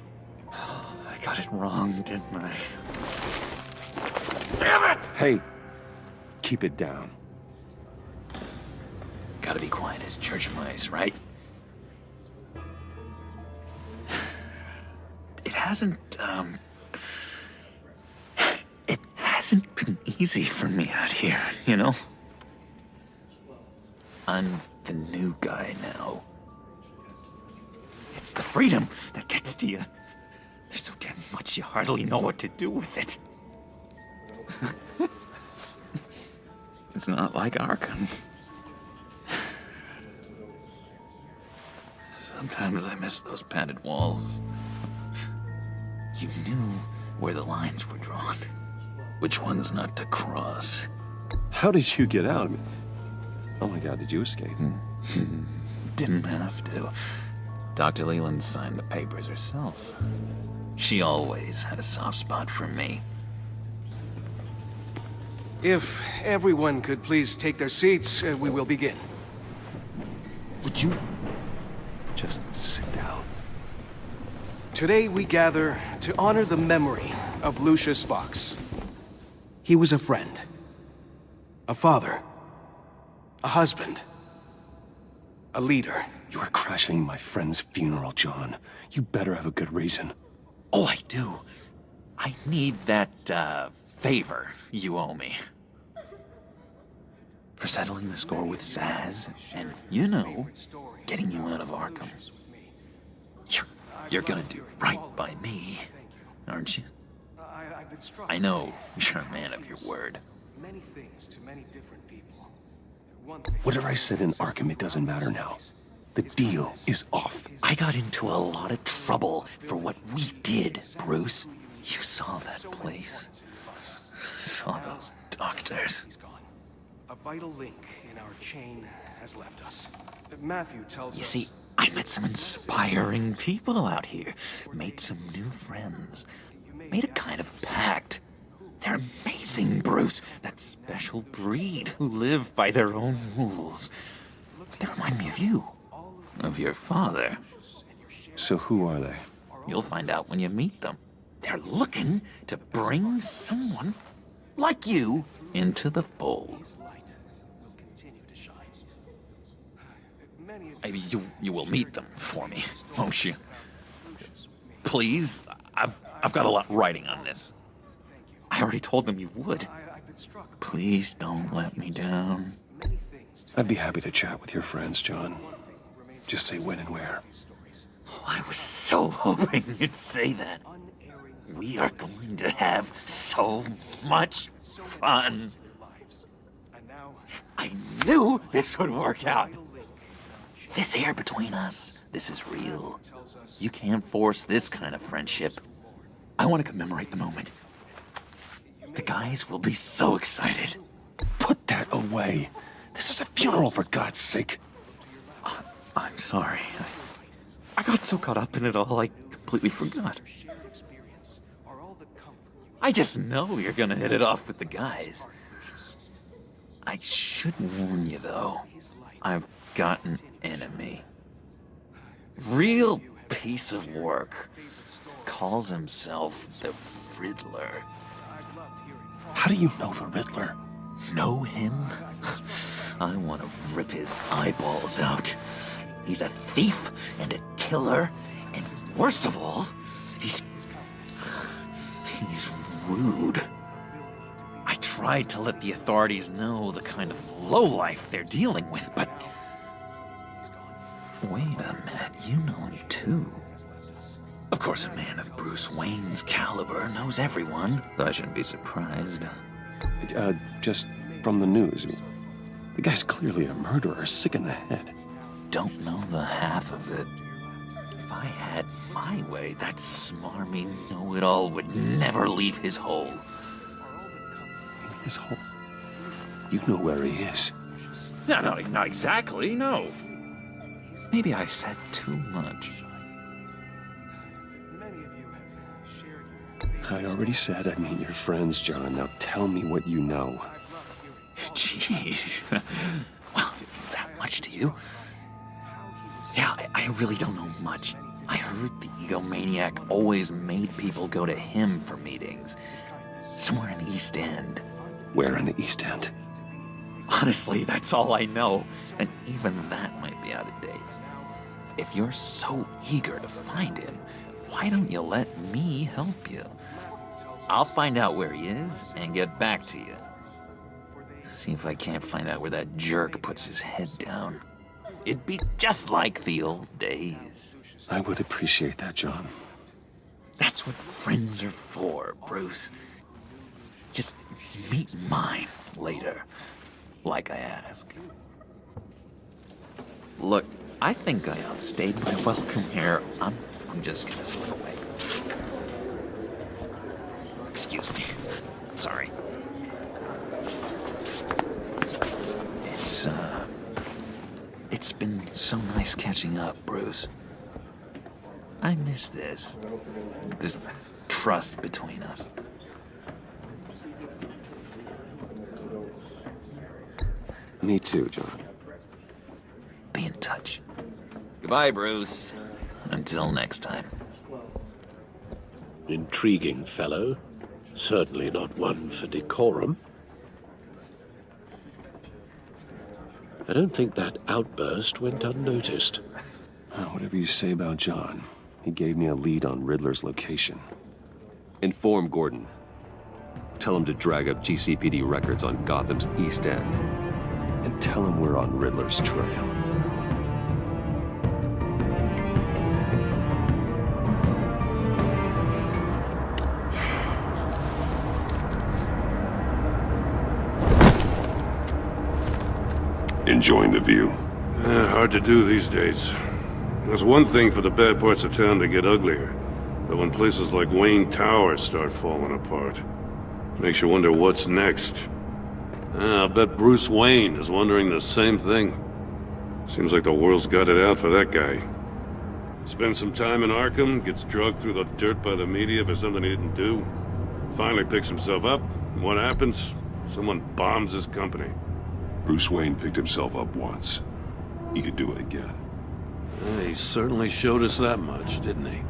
I got it wrong, didn't I? Damn it! Hey, keep it down. gotta be quiet as church mice, right? It hasn't been easy for me out here, you know? I'm the new guy now. It's the freedom that gets to you. There's so damn much you hardly know what to do with it. It's not like Arkham. Sometimes I miss those padded walls. You knew where the lines were drawn. Which ones not to cross. How did you get out? Oh my god, did you escape? Didn't have to. Dr. Leland signed the papers herself. She always had a soft spot for me. If everyone could please take their seats, we will begin. Would you just sit down? Today we gather to honor the memory of Lucius Fox. He was a friend, a father, a husband, a leader. You are crashing my friend's funeral, John. You better have a good reason. Oh, I do. I need that, favor you owe me. For settling the score with Zaz, and, you know, getting you out of Arkham. You're gonna do right by me, aren't you? I know you're a man of your word. Many things to many different people. Whatever I said in Arkham, it doesn't matter now. The deal is off. I got into a lot of trouble for what we did, Bruce. You saw that place. Saw those doctors. A vital link in our chain has left us. Matthew tells us... You see, I met some inspiring people out here. Made some new friends. Made a kind of pact. They're amazing, Bruce. That special breed who live by their own rules. They remind me of you. Of your father. So who are they? You'll find out when you meet them. They're looking to bring someone like you into the fold. You will meet them for me, won't you? Please? I've got a lot writing on this. I already told them you would. Please don't let me down. I'd be happy to chat with your friends, John. Just say when and where. Oh, I was so hoping you'd say that. We are going to have so much fun. I knew this would work out. This here between us, this is real. You can't force this kind of friendship. I want to commemorate the moment. The guys will be so excited. Put that away. This is a funeral, for God's sake. I'm sorry. I got so caught up in it all, I completely forgot. I just know you're gonna hit it off with the guys. I should warn you, though. I've got an enemy. Real piece of work. Calls himself the Riddler. How do you know the Riddler? Know him? I want to rip his eyeballs out. He's a thief and a killer, and worst of all, he's rude. I tried to let the authorities know the kind of lowlife they're dealing with, but... Wait a minute, you know him too. Of course, a man of Bruce Wayne's caliber knows everyone, so I shouldn't be surprised. Just from the news. The guy's clearly a murderer, sick in the head. Don't know the half of it. If I had my way, that smarmy know-it-all would never leave his hole. His hole? You know where he is. No, not exactly, no. Maybe I said too much. I already said I'd meet your friends, John. Now tell me what you know. Jeez. Well, if it means that much to you. Yeah, I really don't know much. I heard the egomaniac always made people go to him for meetings. Somewhere in the East End. Where in the East End? Honestly, that's all I know, and even that might be out of date. If you're so eager to find him, why don't you let me help you? I'll find out where he is and get back to you. See if I can't find out where that jerk puts his head down. It'd be just like the old days. I would appreciate that, John. That's what friends are for, Bruce. Just meet mine later, like I ask. Look, I think I outstayed my welcome here. I'm just gonna slip away. Excuse me. Sorry. It's been so nice catching up, Bruce. I miss this trust between us. Me too, John. Be in touch. Goodbye, Bruce. Until next time. Intriguing fellow. Certainly not one for decorum. I don't think that outburst went unnoticed. Whatever you say about John, he gave me a lead on Riddler's location. Inform Gordon. Tell him to drag up GCPD records on Gotham's East End. And tell him we're on Riddler's trail. Enjoying the view? Hard to do these days. There's one thing for the bad parts of town to get uglier, but when places like Wayne Tower start falling apart, makes you wonder what's next. I'll bet Bruce Wayne is wondering the same thing. Seems like the world's got it out for that guy. Spends some time in Arkham, gets drugged through the dirt by the media for something he didn't do. Finally picks himself up, and what happens? Someone bombs his company. Bruce Wayne picked himself up once. He could do it again. He certainly showed us that much, didn't he?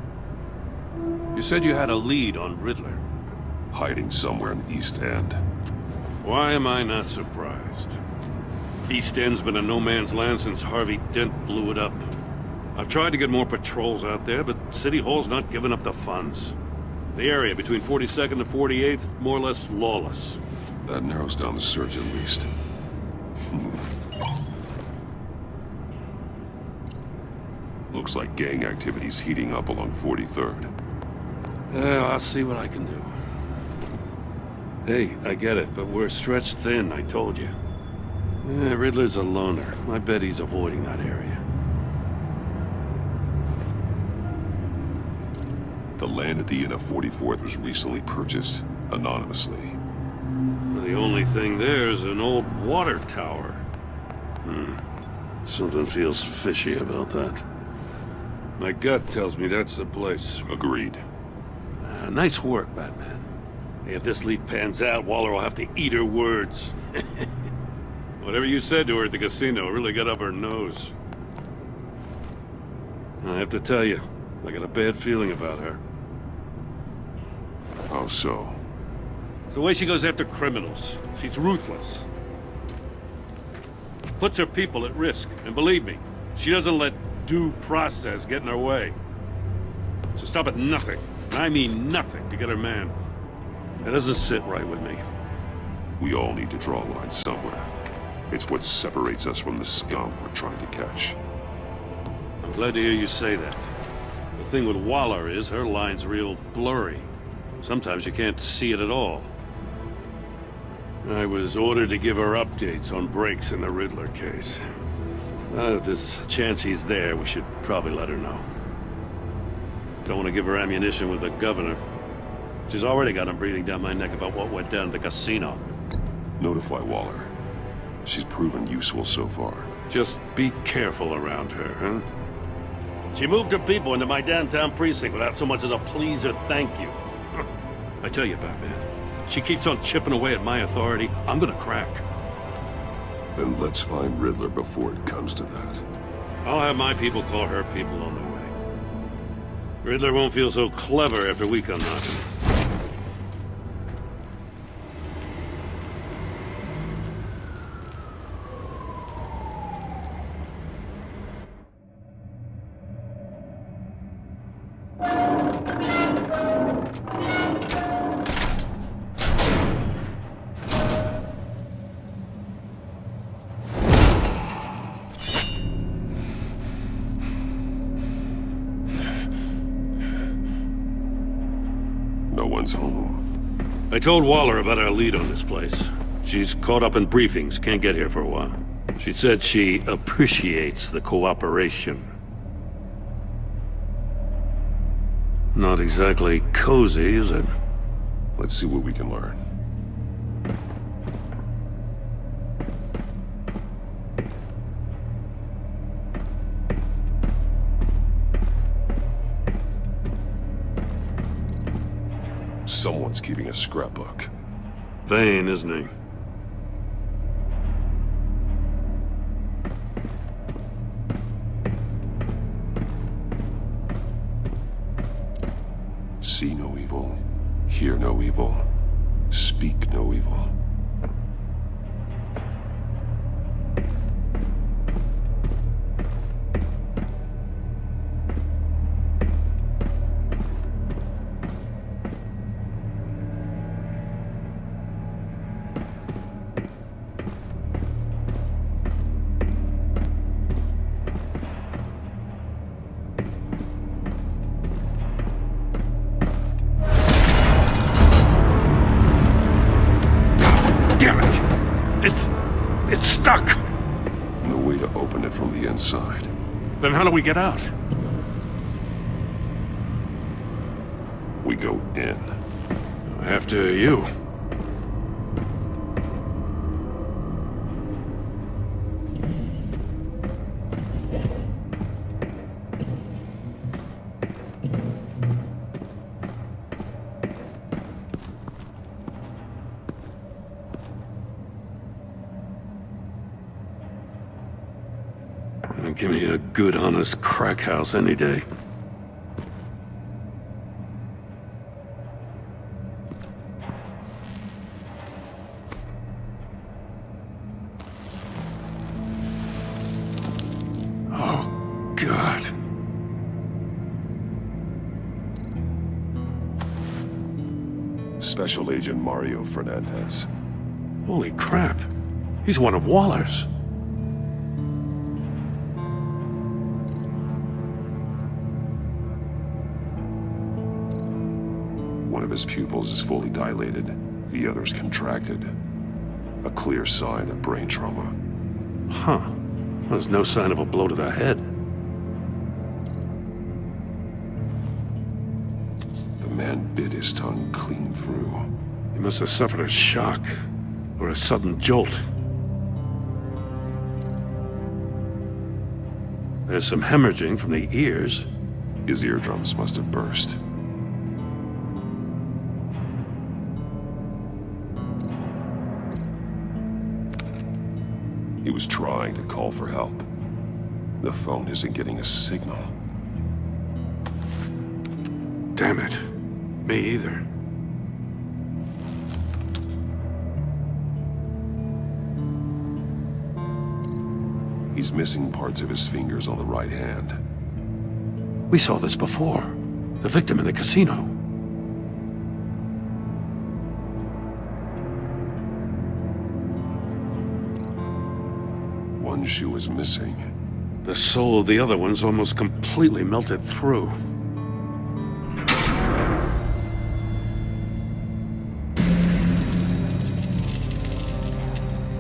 You said you had a lead on Riddler. Hiding somewhere in the East End. Why am I not surprised? East End's been a no-man's land since Harvey Dent blew it up. I've tried to get more patrols out there, but City Hall's not giving up the funds. The area between 42nd and 48th, more or less lawless. That narrows down the search at least. Looks like gang activity's heating up along 43rd. I'll see what I can do. Hey, I get it, but we're stretched thin, I told you. Riddler's a loner. I bet he's avoiding that area. The land at the end of 44th was recently purchased anonymously. The only thing there is an old water tower. Something feels fishy about that. My gut tells me that's the place. Agreed. Nice work, Batman. Hey, if this lead pans out, Waller will have to eat her words. Whatever you said to her at the casino really got up her nose. I have to tell you, I got a bad feeling about her. How so? It's the way she goes after criminals. She's ruthless. Puts her people at risk. And believe me, she doesn't let due process get in her way. She'll stop at nothing, and I mean nothing, to get her man. That doesn't sit right with me. We all need to draw a line somewhere. It's what separates us from the scum we're trying to catch. I'm glad to hear you say that. The thing with Waller is her line's real blurry. Sometimes you can't see it at all. I was ordered to give her updates on breaks in the Riddler case. If there's a chance he's there, we should probably let her know. Don't want to give her ammunition with the governor. She's already got him breathing down my neck about what went down at the casino. Notify Waller. She's proven useful so far. Just be careful around her, huh? She moved her people into my downtown precinct without so much as a please or thank you. I tell you, Batman, she keeps on chipping away at my authority, I'm gonna crack. Then let's find Riddler before it comes to that. I'll have my people call her people on the way. Riddler won't feel so clever after we come knocking. No one's home. I told Waller about our lead on this place. She's caught up in briefings, can't get here for a while. She said she appreciates the cooperation. Not exactly cozy, is it? Let's see what we can learn. Someone's keeping a scrapbook. Vain, isn't he? See no evil, hear no evil, speak no evil. It's stuck! No way to open it from the inside. Then how do we get out? We go in. After you. Give me a good, honest crack house any day. Oh, God. Special Agent Mario Fernandez. Holy crap. He's one of Waller's. One of his pupils is fully dilated, the other's contracted. A clear sign of brain trauma. Huh. There's no sign of a blow to the head. The man bit his tongue clean through. He must have suffered a shock, or a sudden jolt. There's some hemorrhaging from the ears. His eardrums must have burst. He was trying to call for help. The phone isn't getting a signal. Damn it. Me either. He's missing parts of his fingers on the right hand. We saw this before. The victim in the casino. One shoe is missing. The sole of the other one's almost completely melted through.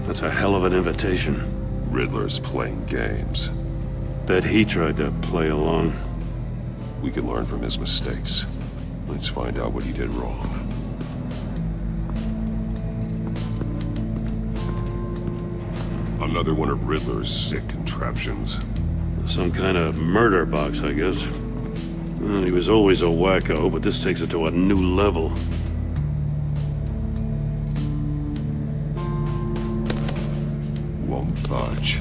That's a hell of an invitation. Riddler's playing games. Bet he tried to play along. We can learn from his mistakes. Let's find out what he did wrong. Another one of Riddler's sick contraptions. Some kind of murder box, I guess. Well, he was always a wacko, but this takes it to a new level. Won't budge.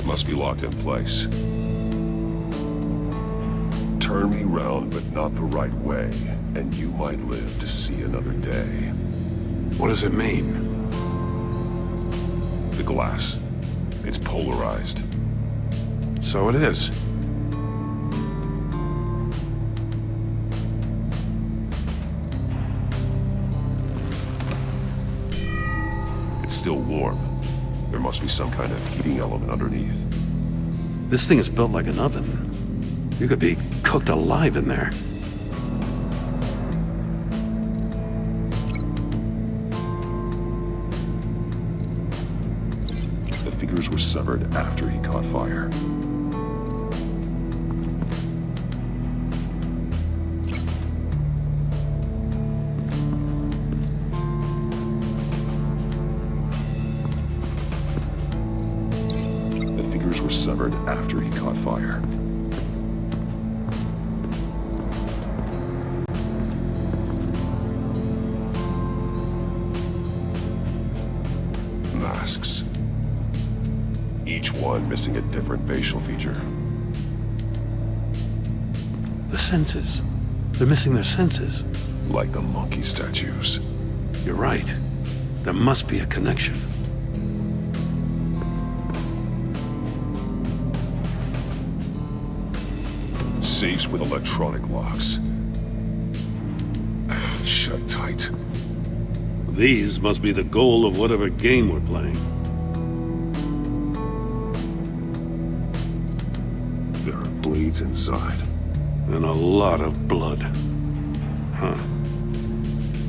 Must be locked in place. Turn me round, but not the right way, and you might live to see another day. What does it mean? The glass. It's polarized. So it is. warm. There must be some kind of heating element underneath. This thing is built like an oven. You could be cooked alive in there. The fingers were severed after he caught fire. The fingers were severed after he caught fire. Masks. Each one missing a different facial feature. The senses. They're missing their senses. Like the monkey statues. You're right. There must be a connection. Safes with electronic locks. Shut tight. These must be the goal of whatever game we're playing. There are blades inside. And a lot of blood. Huh.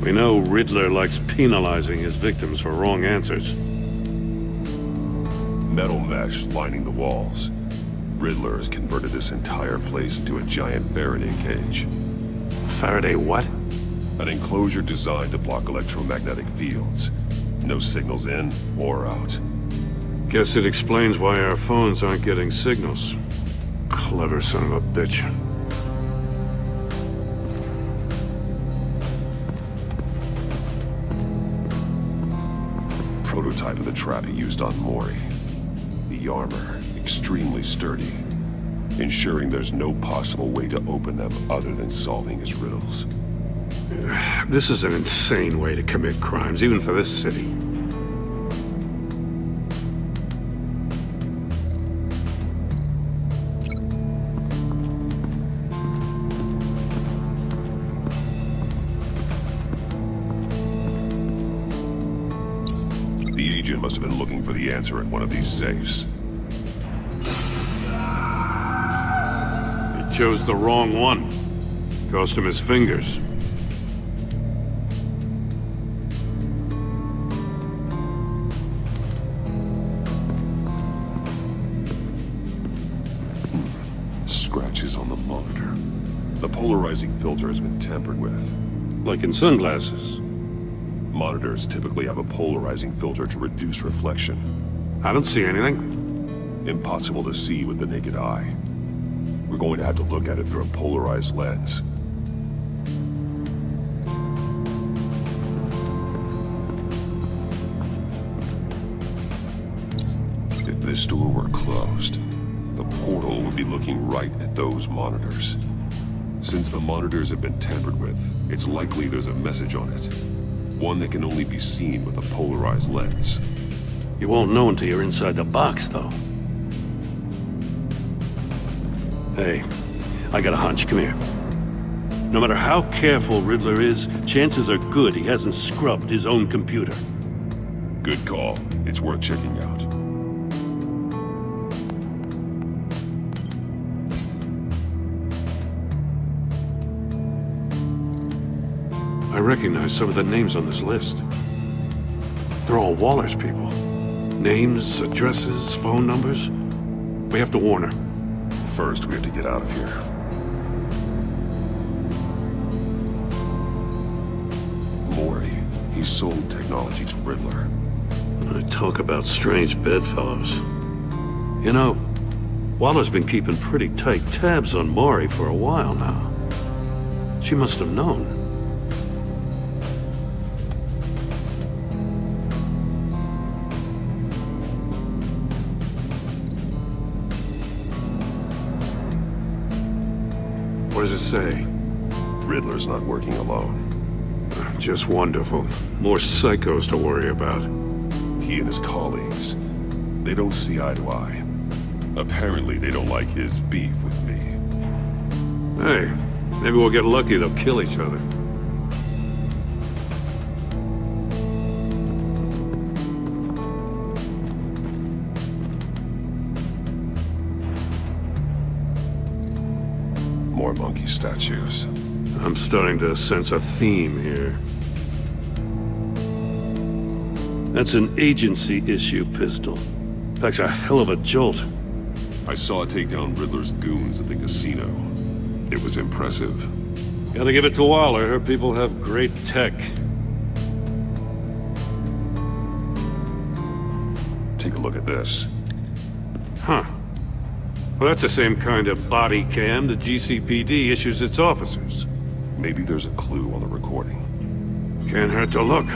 We know Riddler likes penalizing his victims for wrong answers. Metal mesh lining the walls. Riddler has converted this entire place into a giant Faraday cage. Faraday what? An enclosure designed to block electromagnetic fields. No signals in or out. Guess it explains why our phones aren't getting signals. Clever son of a bitch. Prototype of the trap he used on Mori. The armor, extremely sturdy, ensuring there's no possible way to open them other than solving his riddles. This is an insane way to commit crimes, even for this city. The agent must have been looking for the answer at one of these safes. He chose the wrong one. Cost him his fingers. Scratches on the monitor. The polarizing filter has been tampered with. Like in sunglasses. Monitors typically have a polarizing filter to reduce reflection. I don't see anything. Impossible to see with the naked eye. We're going to have to look at it through a polarized lens. If this door were closed, the portal would be looking right at those monitors. Since the monitors have been tampered with, it's likely there's a message on it. One that can only be seen with a polarized lens. You won't know until you're inside the box, though. Hey, I got a hunch. Come here. No matter how careful Riddler is, chances are good he hasn't scrubbed his own computer. Good call. It's worth checking out. I recognize some of the names on this list. They're all Waller's people. Names, addresses, phone numbers. We have to warn her. First, we have to get out of here. Mori, he sold technology to Riddler. I talk about strange bedfellows. You know, Waller's been keeping pretty tight tabs on Mori for a while now. She must have known. What does it say? Riddler's not working alone. Just wonderful. More psychos to worry about. He and his colleagues, they don't see eye to eye. Apparently, they don't like his beef with me. Hey, maybe we'll get lucky. They'll kill each other. More monkey statues. I'm starting to sense a theme here. That's an agency issue pistol. Packs a hell of a jolt. I saw it take down Riddler's goons at the casino. It was impressive. Gotta give it to Waller. Her people have great tech. Take a look at this. Huh. Well, that's the same kind of body cam the GCPD issues its officers. Maybe there's a clue on the recording. Can't hurt to look.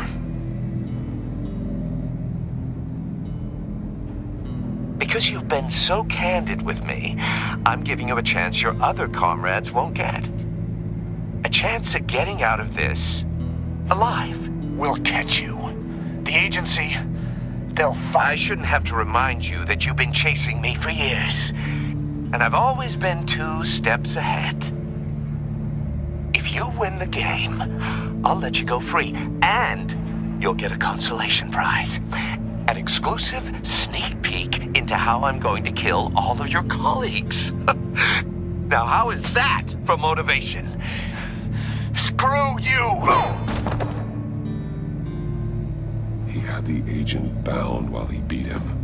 Because you've been so candid with me, I'm giving you a chance your other comrades won't get. A chance at getting out of this alive. We'll catch you. The agency, they'll find... I shouldn't have to remind you that you've been chasing me for years. And I've always been 2 steps ahead. If you win the game, I'll let you go free. And you'll get a consolation prize. An exclusive sneak peek into how I'm going to kill all of your colleagues. Now, how is that for motivation? Screw you! He had the agent bound while he beat him.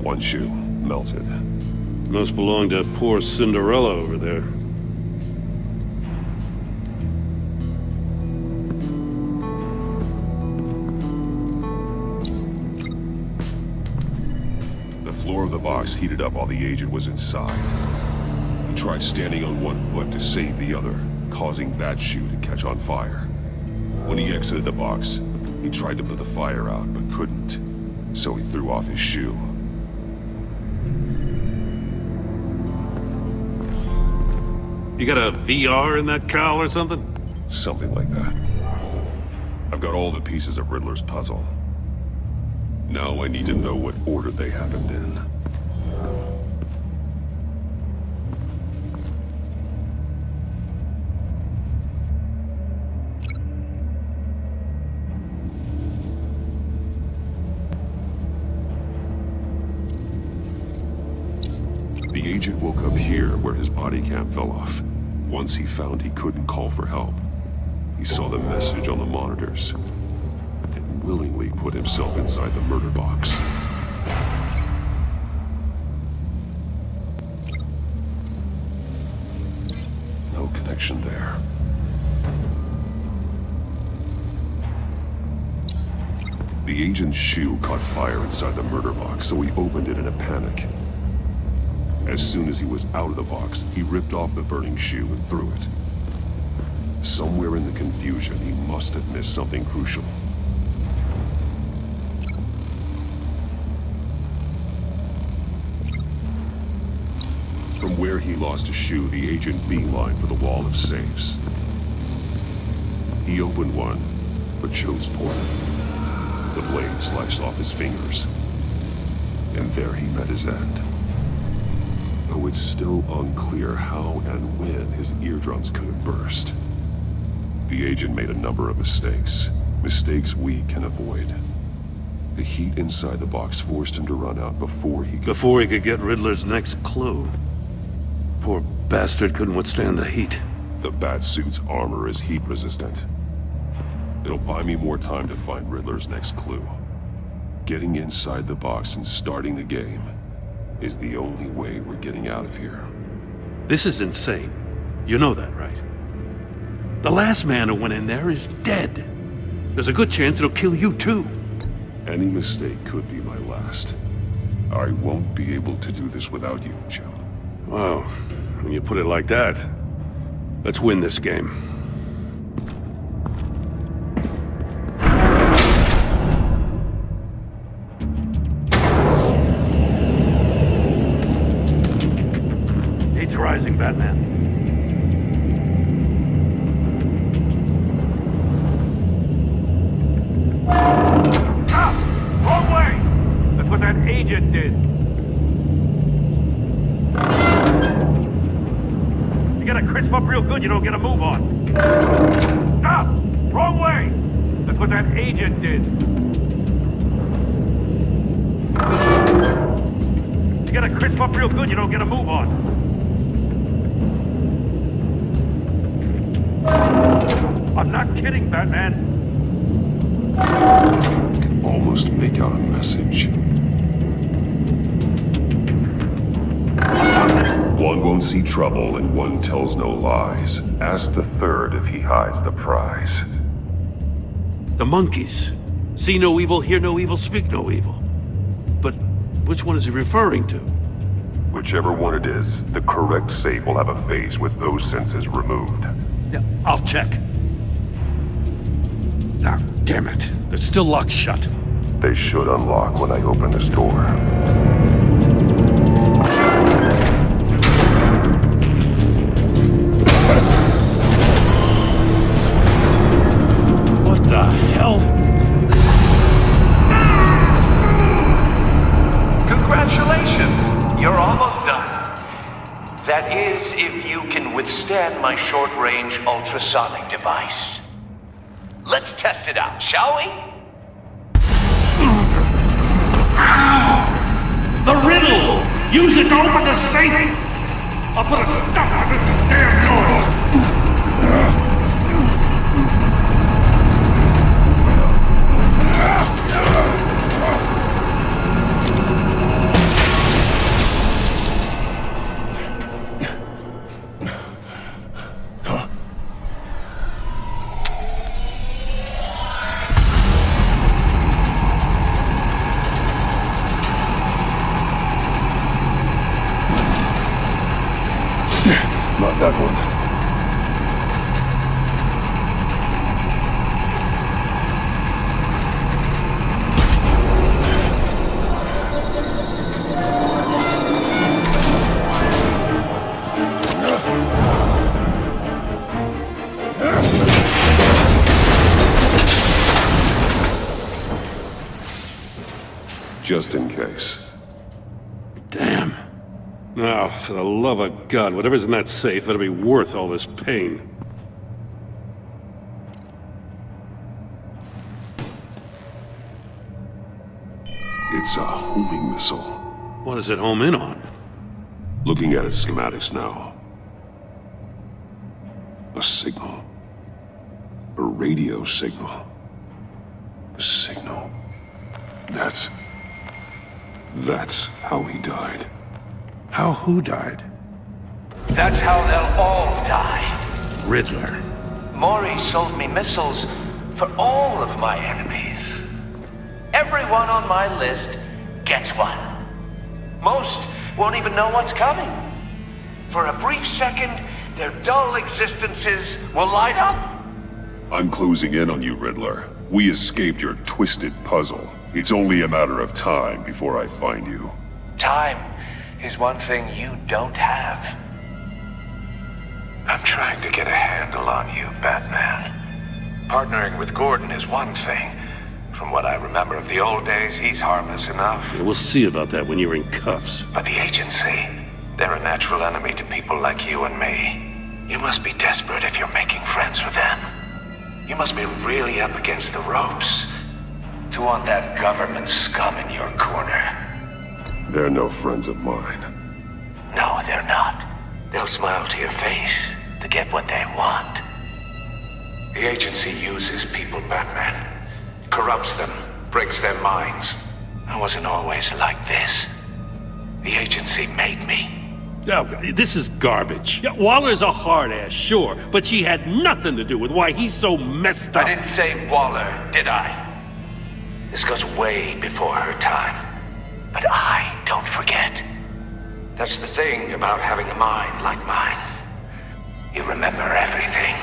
One shoe, melted. Must belong to poor Cinderella over there. The floor of the box heated up while the agent was inside. He tried standing on one foot to save the other, causing that shoe to catch on fire. When he exited the box, he tried to put the fire out, but couldn't. So he threw off his shoe. You got a VR in that cowl or something? Something like that. I've got all the pieces of Riddler's puzzle. Now I need to know what order they happened in. The agent woke up here where his body cam fell off. Once he found he couldn't call for help, he saw the message on the monitors and willingly put himself inside the murder box. No connection there. The agent's shoe caught fire inside the murder box, so he opened it in a panic. As soon as he was out of the box, he ripped off the burning shoe and threw it. Somewhere in the confusion, he must have missed something crucial. From where he lost a shoe, the agent beelined for the wall of safes. He opened one, but chose poorly. The blade sliced off his fingers. And there he met his end. Though it's still unclear how and when his eardrums could have burst. The agent made a number of mistakes. Mistakes we can avoid. The heat inside the box forced him to run out before he could get Riddler's next clue. Poor bastard couldn't withstand the heat. The Batsuit's armor is heat resistant. It'll buy me more time to find Riddler's next clue. Getting inside the box and starting the game is the only way we're getting out of here. This is insane. You know that, right? The last man who went in there is dead. There's a good chance it'll kill you too. Any mistake could be my last. I won't be able to do this without you, Jim. Wow, when you put it like that, let's win this game. Rising, Batman. Stop! Wrong way! That's what that agent did. You gotta crisp up real good, you don't get a move on. Stop! Wrong way! That's what that agent did. You gotta crisp up real good, you don't get a move on. I'm not kidding, Batman. I can almost make out a message. One won't see trouble and one tells no lies. Ask the third if he hides the prize. The monkeys. See no evil, hear no evil, speak no evil. But which one is he referring to? Whichever one it is, the correct safe will have a face with those senses removed. Yeah, I'll check. Ah, damn it. They're still locked shut. They should unlock when I open this door. What the hell? Congratulations! You're almost done. That is, if you can withstand my short-range ultrasonic device. Let's test it out, shall we? The riddle! Use it to open the safe! I'll put a stop to this damn noise! Not that one. Just in case. Damn. Now, for the love of God, whatever's in that safe better be worth all this pain. It's a homing missile. What does it home in on? Looking at its schematics now. A signal. A radio signal. A signal. That's how he died. How who died? That's how they'll all die. Riddler. Maury sold me missiles for all of my enemies. Everyone on my list gets one. Most won't even know what's coming. For a brief second, their dull existences will light up. I'm closing in on you, Riddler. We escaped your twisted puzzle. It's only a matter of time before I find you. Time is one thing you don't have. I'm trying to get a handle on you, Batman. Partnering with Gordon is one thing. From what I remember of the old days, he's harmless enough. Yeah, we'll see about that when you're in cuffs. But the agency, they're a natural enemy to people like you and me. You must be desperate if you're making friends with them. You must be really up against the ropes to want that government scum in your corner. They're no friends of mine. No, they're not. They'll smile to your face to get what they want. The agency uses people, Batman. Corrupts them, breaks their minds. I wasn't always like this. The agency made me. Oh, this is garbage. Yeah, Waller's a hard ass, sure, but she had nothing to do with why he's so messed up. I didn't say Waller, did I? This goes way before her time. But I don't forget. That's the thing about having a mind like mine. You remember everything.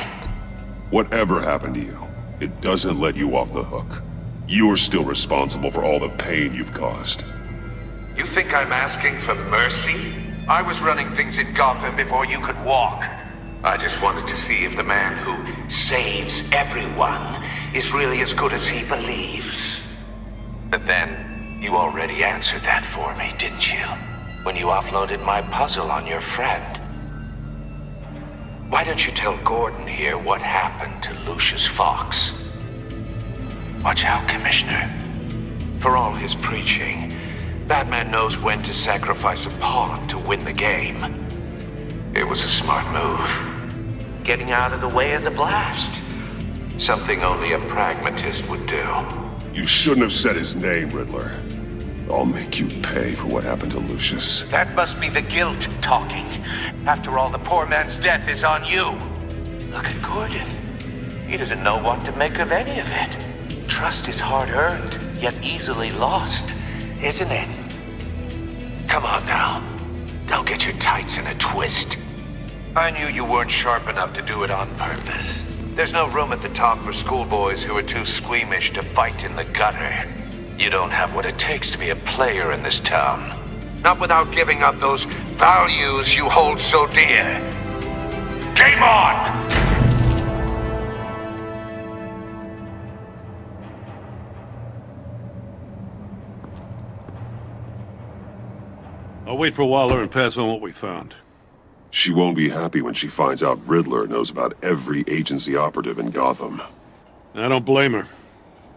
Whatever happened to you, it doesn't let you off the hook. You're still responsible for all the pain you've caused. You think I'm asking for mercy? I was running things in Gotham before you could walk. I just wanted to see if the man who saves everyone is really as good as he believes. But then, you already answered that for me, didn't you? When you offloaded my puzzle on your friend. Why don't you tell Gordon here what happened to Lucius Fox? Watch out, Commissioner. For all his preaching, Batman knows when to sacrifice a pawn to win the game. It was a smart move. Getting out of the way of the blast. Something only a pragmatist would do. You shouldn't have said his name, Riddler. I'll make you pay for what happened to Lucius. That must be the guilt talking. After all, the poor man's death is on you. Look at Gordon. He doesn't know what to make of any of it. Trust is hard-earned, yet easily lost, isn't it? Come on now. Don't get your tights in a twist. I knew you weren't sharp enough to do it on purpose. There's no room at the top for schoolboys who are too squeamish to fight in the gutter. You don't have what it takes to be a player in this town. Not without giving up those values you hold so dear. Game on! I'll wait for Waller and pass on what we found. She won't be happy when she finds out Riddler knows about every agency operative in Gotham. I don't blame her.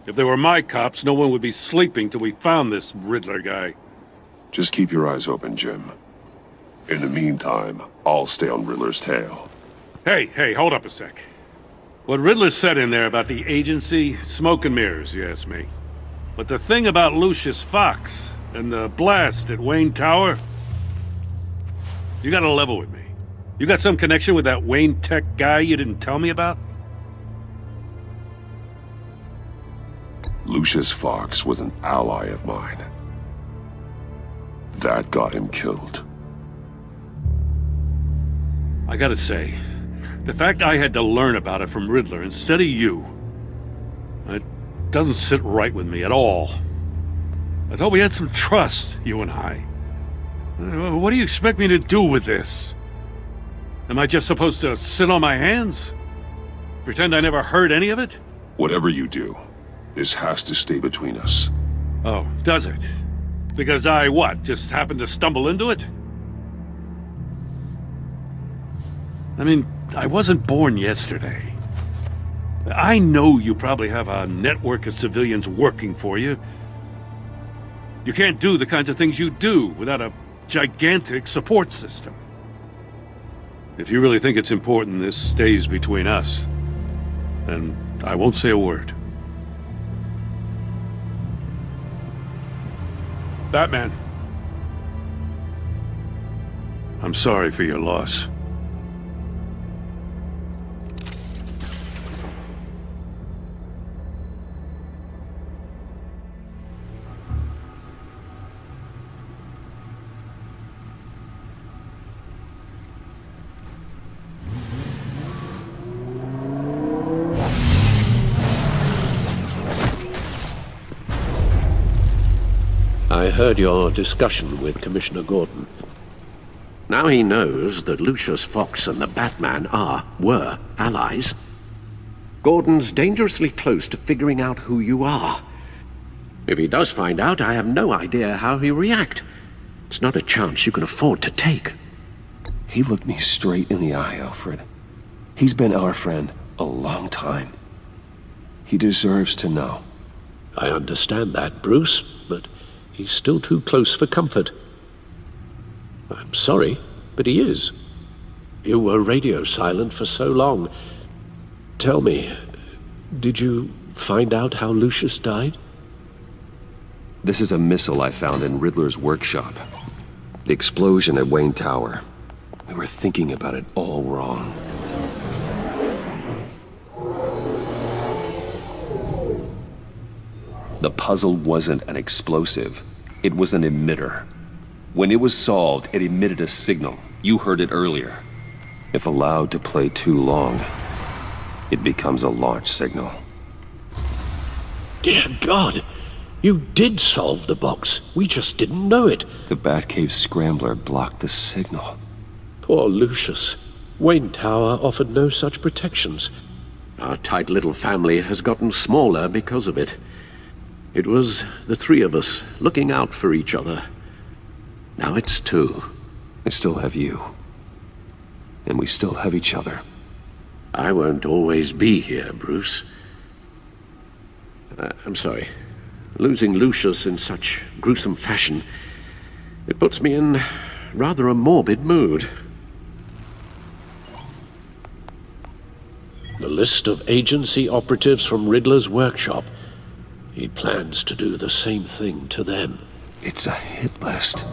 If they were my cops, no one would be sleeping till we found this Riddler guy. Just keep your eyes open, Jim. In the meantime, I'll stay on Riddler's tail. Hey, hold up a sec. What Riddler said in there about the agency, smoke and mirrors, you ask me. But the thing about Lucius Fox and the blast at Wayne Tower, you gotta level with me. You got some connection with that Wayne Tech guy you didn't tell me about? Lucius Fox was an ally of mine. That got him killed. I gotta say, the fact I had to learn about it from Riddler instead of you, it doesn't sit right with me at all. I thought we had some trust, you and I. What do you expect me to do with this? Am I just supposed to sit on my hands? Pretend I never heard any of it? Whatever you do, this has to stay between us. Oh, does it? Because I, what, just happened to stumble into it? I mean, I wasn't born yesterday. I know you probably have a network of civilians working for you. You can't do the kinds of things you do without a gigantic support system. If you really think it's important this stays between us, then I won't say a word. Batman. I'm sorry for your loss. I heard your discussion with Commissioner Gordon. Now he knows that Lucius Fox and the Batman were allies. Gordon's dangerously close to figuring out who you are. If he does find out, I have no idea how he'll react. It's not a chance you can afford to take. He looked me straight in the eye, Alfred. He's been our friend a long time. He deserves to know. I understand that, Bruce, but he's still too close for comfort. I'm sorry, but he is. You were radio silent for so long. Tell me, did you find out how Lucius died? This is a missile I found in Riddler's workshop. The explosion at Wayne Tower. We were thinking about it all wrong. The puzzle wasn't an explosive. It was an emitter. When it was solved, it emitted a signal. You heard it earlier. If allowed to play too long, it becomes a launch signal. Dear God! You did solve the box. We just didn't know it. The Batcave scrambler blocked the signal. Poor Lucius. Wayne Tower offered no such protections. Our tight little family has gotten smaller because of it. It was the three of us looking out for each other. Now it's two. I still have you. and we still have each other. I won't always be here, Bruce. I'm sorry. Losing Lucius in such gruesome fashion, it puts me in rather a morbid mood. The list of agency operatives from Riddler's workshop. He plans to do the same thing to them. It's a hit list.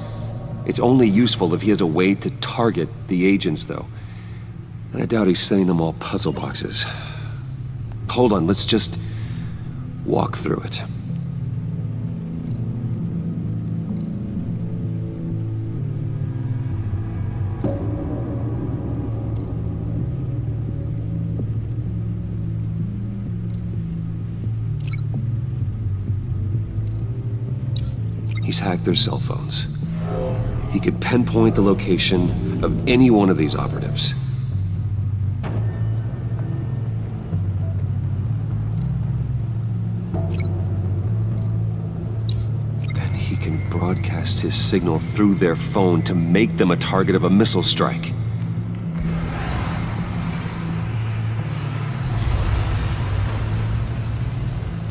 It's only useful if he has a way to target the agents, though. And I doubt he's sending them all puzzle boxes. Hold on, let's just walk through it. He's hacked their cell phones. He could pinpoint the location of any one of these operatives. And he can broadcast his signal through their phone to make them a target of a missile strike.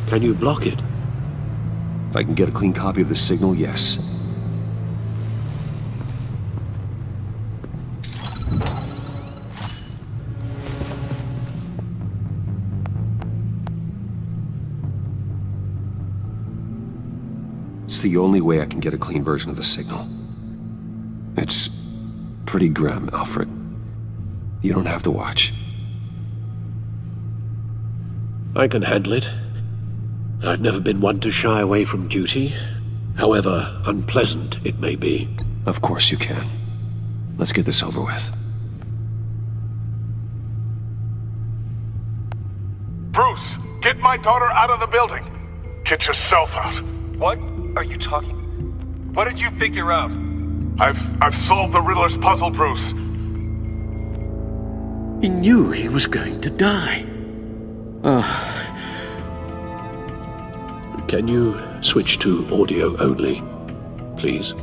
Can you block it? If I can get a clean copy of the signal, yes. It's the only way I can get a clean version of the signal. It's pretty grim, Alfred. You don't have to watch. I can handle it. I've never been one to shy away from duty, however unpleasant it may be. Of course you can. Let's get this over with. Bruce, get my daughter out of the building. Get yourself out. What are you talking? What did you figure out? I've solved the Riddler's puzzle, Bruce. He knew he was going to die. Can you switch to audio only, please?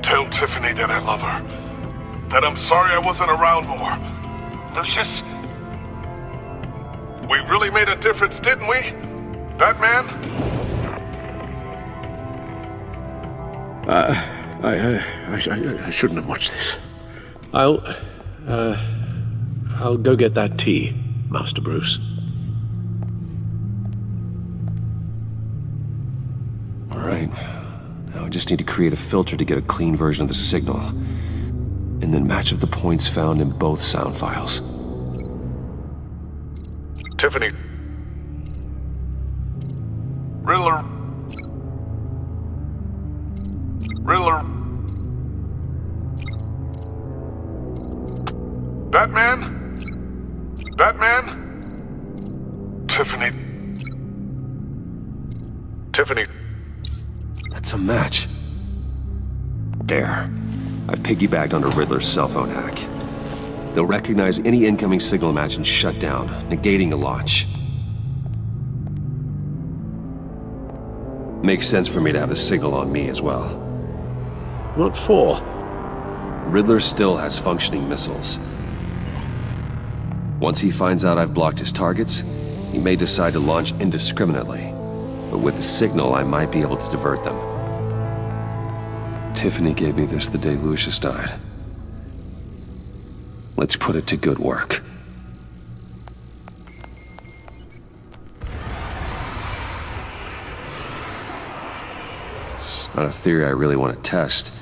Tell Tiffany that I love her. That I'm sorry I wasn't around more. Lucius? We really made a difference, didn't we? Batman? I shouldn't have watched this. I'll go get that tea, Master Bruce. All right. Now I just need to create a filter to get a clean version of the signal, and then match up the points found in both sound files. Tiffany. Riddler. Batman? Batman? Tiffany. That's a match. There. I've piggybacked onto Riddler's cell phone hack. They'll recognize any incoming signal match and shut down, negating a launch. Makes sense for me to have the signal on me as well. What for? Riddler still has functioning missiles. Once he finds out I've blocked his targets, he may decide to launch indiscriminately. But with the signal, I might be able to divert them. Tiffany gave me this the day Lucius died. Let's put it to good work. It's not a theory I really want to test.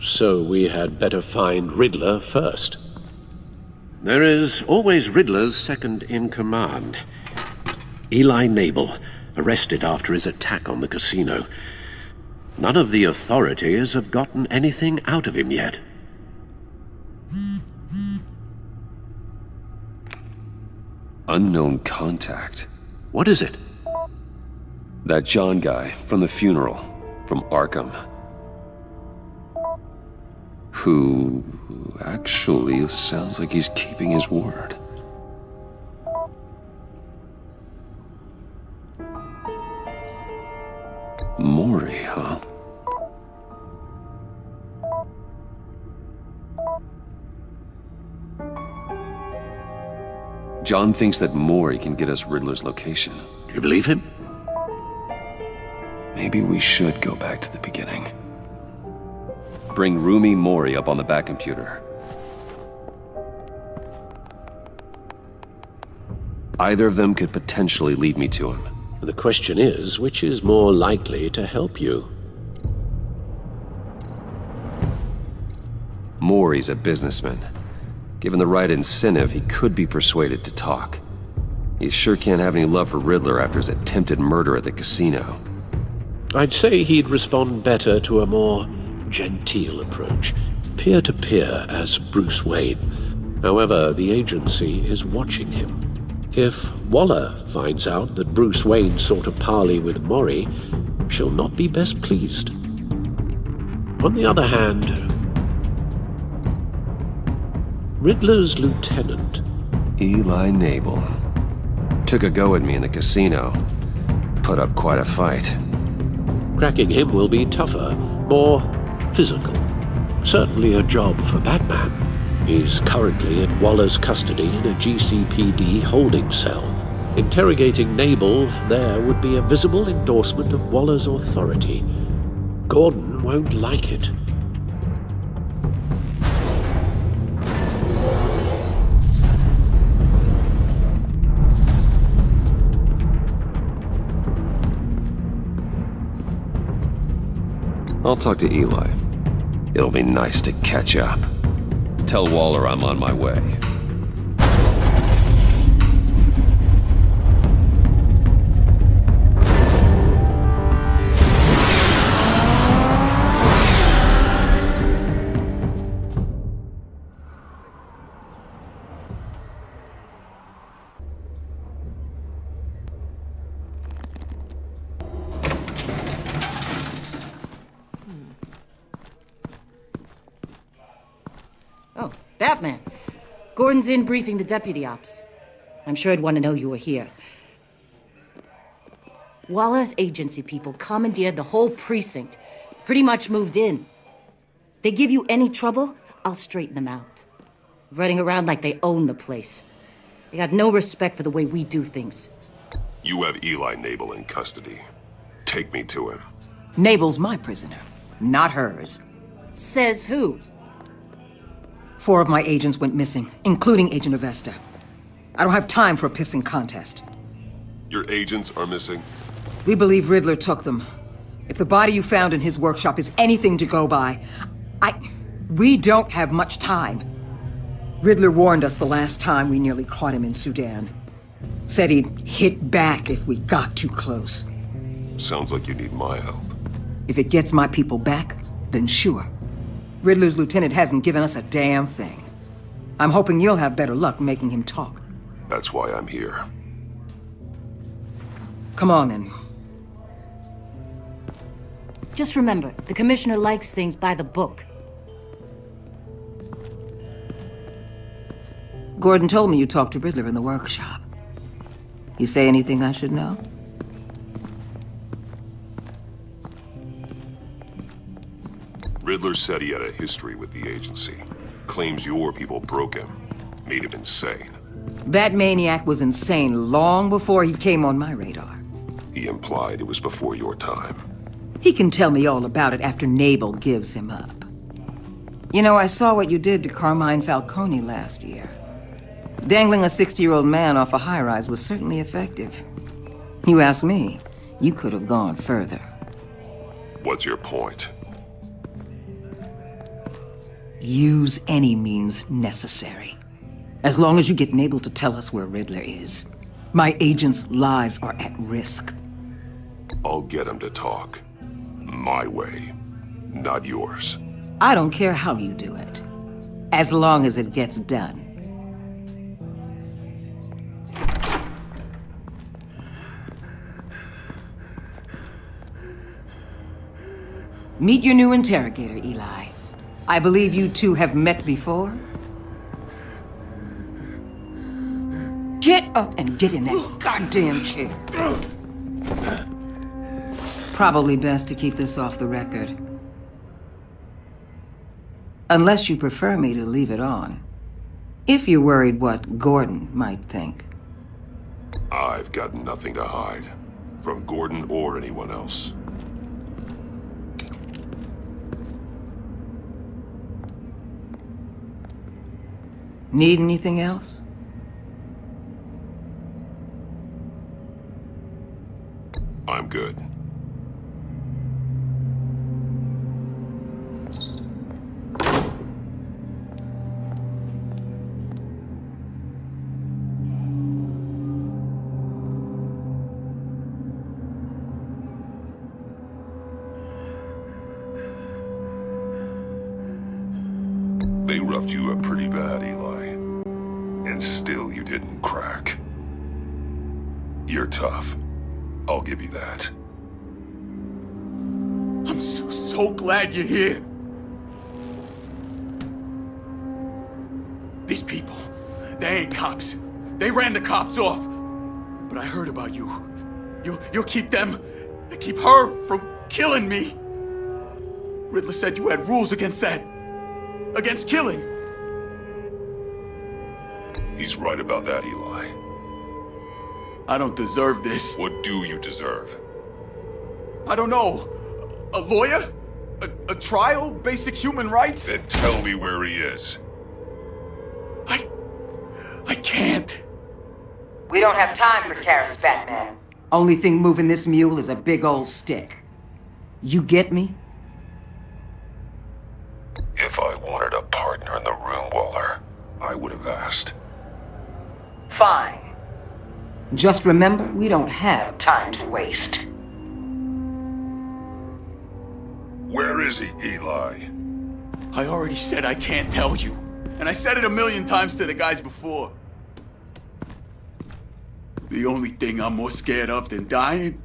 So we had better find Riddler first. There is always Riddler's second in command. Eli Nabel, arrested after his attack on the casino. None of the authorities have gotten anything out of him yet. Unknown contact. What is it? That John guy from the funeral, from Arkham. Who actually sounds like he's keeping his word. Maury, huh? John thinks that Maury can get us Riddler's location. Do you believe him? Maybe we should go back to the beginning. Bring Rumi Maury up on the back computer. Either of them could potentially lead me to him. The question is, which is more likely to help you? Maury's a businessman. Given the right incentive, he could be persuaded to talk. He sure can't have any love for Riddler after his attempted murder at the casino. I'd say he'd respond better to a more genteel approach, peer-to-peer as Bruce Wayne. However, the agency is watching him. If Waller finds out that Bruce Wayne sought a parley with Maury, she'll not be best pleased. On the other hand, Riddler's lieutenant, Eli Nabel, took a go at me in the casino. Put up quite a fight. Cracking him will be tougher, more physical. Certainly a job for Batman. He's currently in Waller's custody in a GCPD holding cell. Interrogating Nabel there would be a visible endorsement of Waller's authority. Gordon won't like it. I'll talk to Eli. It'll be nice to catch up. Tell Waller I'm on my way. Oh, Batman. Gordon's in briefing the deputy ops. I'm sure I'd want to know you were here. Waller's agency people commandeered the whole precinct. Pretty much moved in. They give you any trouble, I'll straighten them out. Running around like they own the place. They got no respect for the way we do things. You have Eli Nabel in custody. Take me to him. Nabel's my prisoner, not hers. Says who? 4 of my agents went missing, including Agent Avesta. I don't have time for a pissing contest. Your agents are missing? We believe Riddler took them. If the body you found in his workshop is anything to go by, we don't have much time. Riddler warned us the last time we nearly caught him in Sudan. Said he'd hit back if we got too close. Sounds like you need my help. If it gets my people back, then sure. Riddler's lieutenant hasn't given us a damn thing. I'm hoping you'll have better luck making him talk. That's why I'm here. Come on, then. Just remember, the commissioner likes things by the book. Gordon told me you talked to Riddler in the workshop. You say anything I should know? Riddler said he had a history with the agency. Claims your people broke him. Made him insane. That maniac was insane long before he came on my radar. He implied it was before your time. He can tell me all about it after Nabel gives him up. You know, I saw what you did to Carmine Falcone last year. Dangling a 60-year-old man off a high-rise was certainly effective. You ask me, you could have gone further. What's your point? Use any means necessary. As long as you get Nabel to tell us where Riddler is. My agents' lives are at risk. I'll get him to talk. My way, not yours. I don't care how you do it, as long as it gets done. Meet your new interrogator, Eli. I believe you two have met before? Get up and get in that goddamn chair. Probably best to keep this off the record. Unless you prefer me to leave it on. If you're worried what Gordon might think. I've got nothing to hide. From Gordon or anyone else. Need anything else? I'm good. They roughed you up pretty bad, Eli. And still you didn't crack. You're tough. I'll give you that. I'm so glad you're here. These people, they ain't cops. They ran the cops off. But I heard about you. You'll keep them, keep her from killing me. Riddler said you had rules against that. Against killing. He's right about that, Eli. I don't deserve this. What do you deserve? I don't know. A lawyer? A trial? Basic human rights? Then tell me where he is. I can't. We don't have time for carrots, Batman. Only thing moving this mule is a big old stick. You get me? If I wanted a partner in the room, Waller, I would have asked. Fine. Just remember, we don't have time to waste. Where is he, Eli? I already said I can't tell you. And I said it 1,000,000 times to the guys before. The only thing I'm more scared of than dying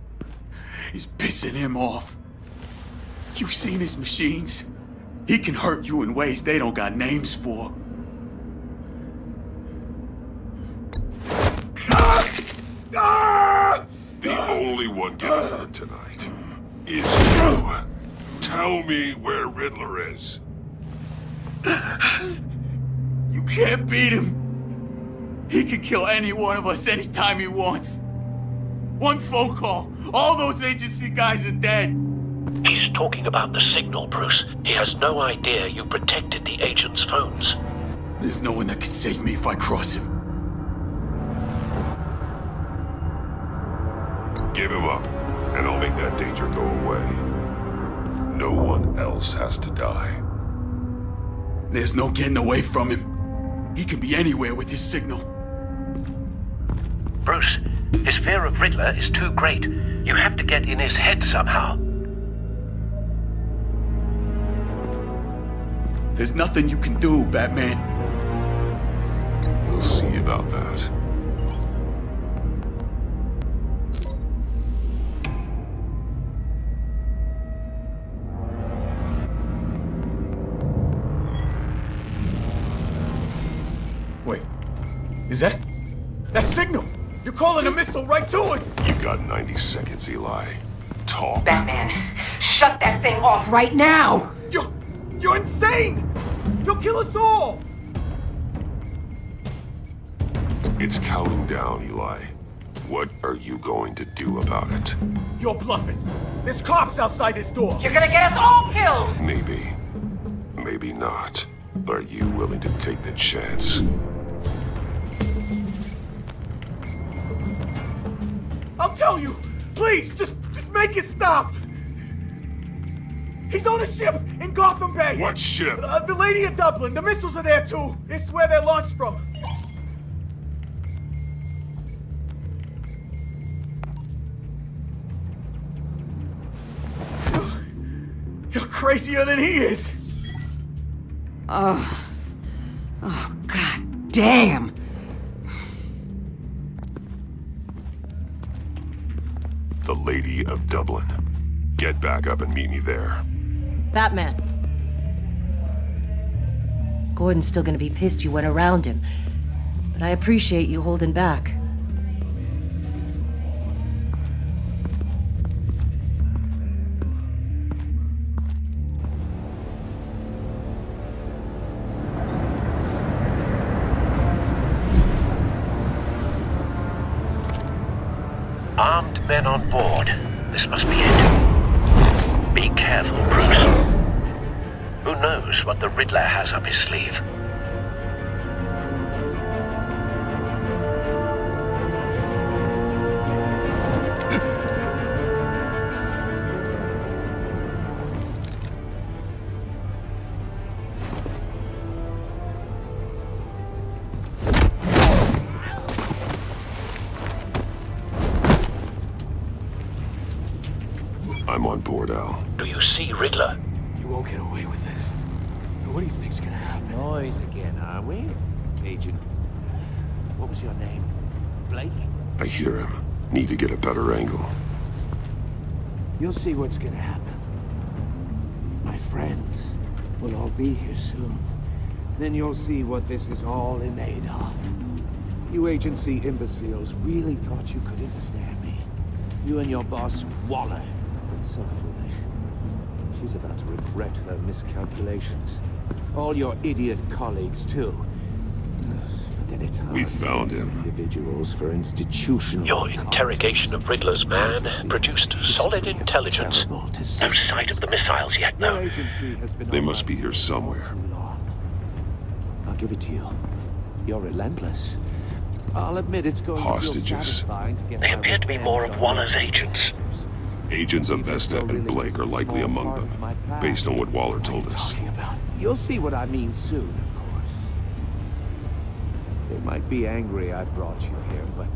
is pissing him off. You've seen his machines. He can hurt you in ways they don't got names for. The only one getting hurt tonight is you. Tell me where Riddler is. You can't beat him. He can kill any one of us anytime he wants. One phone call, all those agency guys are dead. He's talking about the signal, Bruce. He has no idea you protected the agent's phones. There's no one that can save me if I cross him. Give him up, and I'll make that danger go away. No one else has to die. There's no getting away from him. He can be anywhere with his signal. Bruce, his fear of Riddler is too great. You have to get in his head somehow. There's nothing you can do, Batman. We'll see about that. Wait, is that signal? You're calling a missile right to us! You got 90 seconds, Eli. Talk. Batman, shut that thing off right now! You're insane! You'll kill us all! It's counting down, Eli. What are you going to do about it? You're bluffing. There's cops outside this door. You're gonna get us all killed! Maybe. Maybe not. Are you willing to take the chance? I'll tell you! Please, just make it stop! He's on a ship in Gotham Bay! What ship? The Lady of Dublin. The missiles are there too. It's where they're launched from. You're crazier than he is! Oh, god damn! The Lady of Dublin. Get back up and meet me there. Batman. Gordon's still gonna be pissed you went around him, but I appreciate you holding back. Armed men on board. This must be it. Be careful, Bruce. Who knows what the Riddler has up his sleeve? I'm on board, Al. Do you see Riddler? You won't get away with this. What do you think's gonna happen? Noise again, are we? Agent, what was your name? Blake? I hear him. Need to get a better angle. You'll see what's gonna happen. My friends will all be here soon. Then you'll see what this is all in aid of. You agency imbeciles really thought you could ensnare me. You and your boss, Waller. So foolish. She's about to regret her miscalculations. All your idiot colleagues, too. But then it's hard. We found him. Individuals for institutional... Your interrogation of Riddler's man produced solid intelligence. No sight of the missiles yet, though. They must be here somewhere. I'll give it to you. You're relentless. I'll admit it's going Hostages. to feel satisfying to get They appear to be more of Waller's agents. Agents of Vesta and Blake are likely among them, based on what Waller told us. You'll see what I mean soon, of course. They might be angry I brought you here, but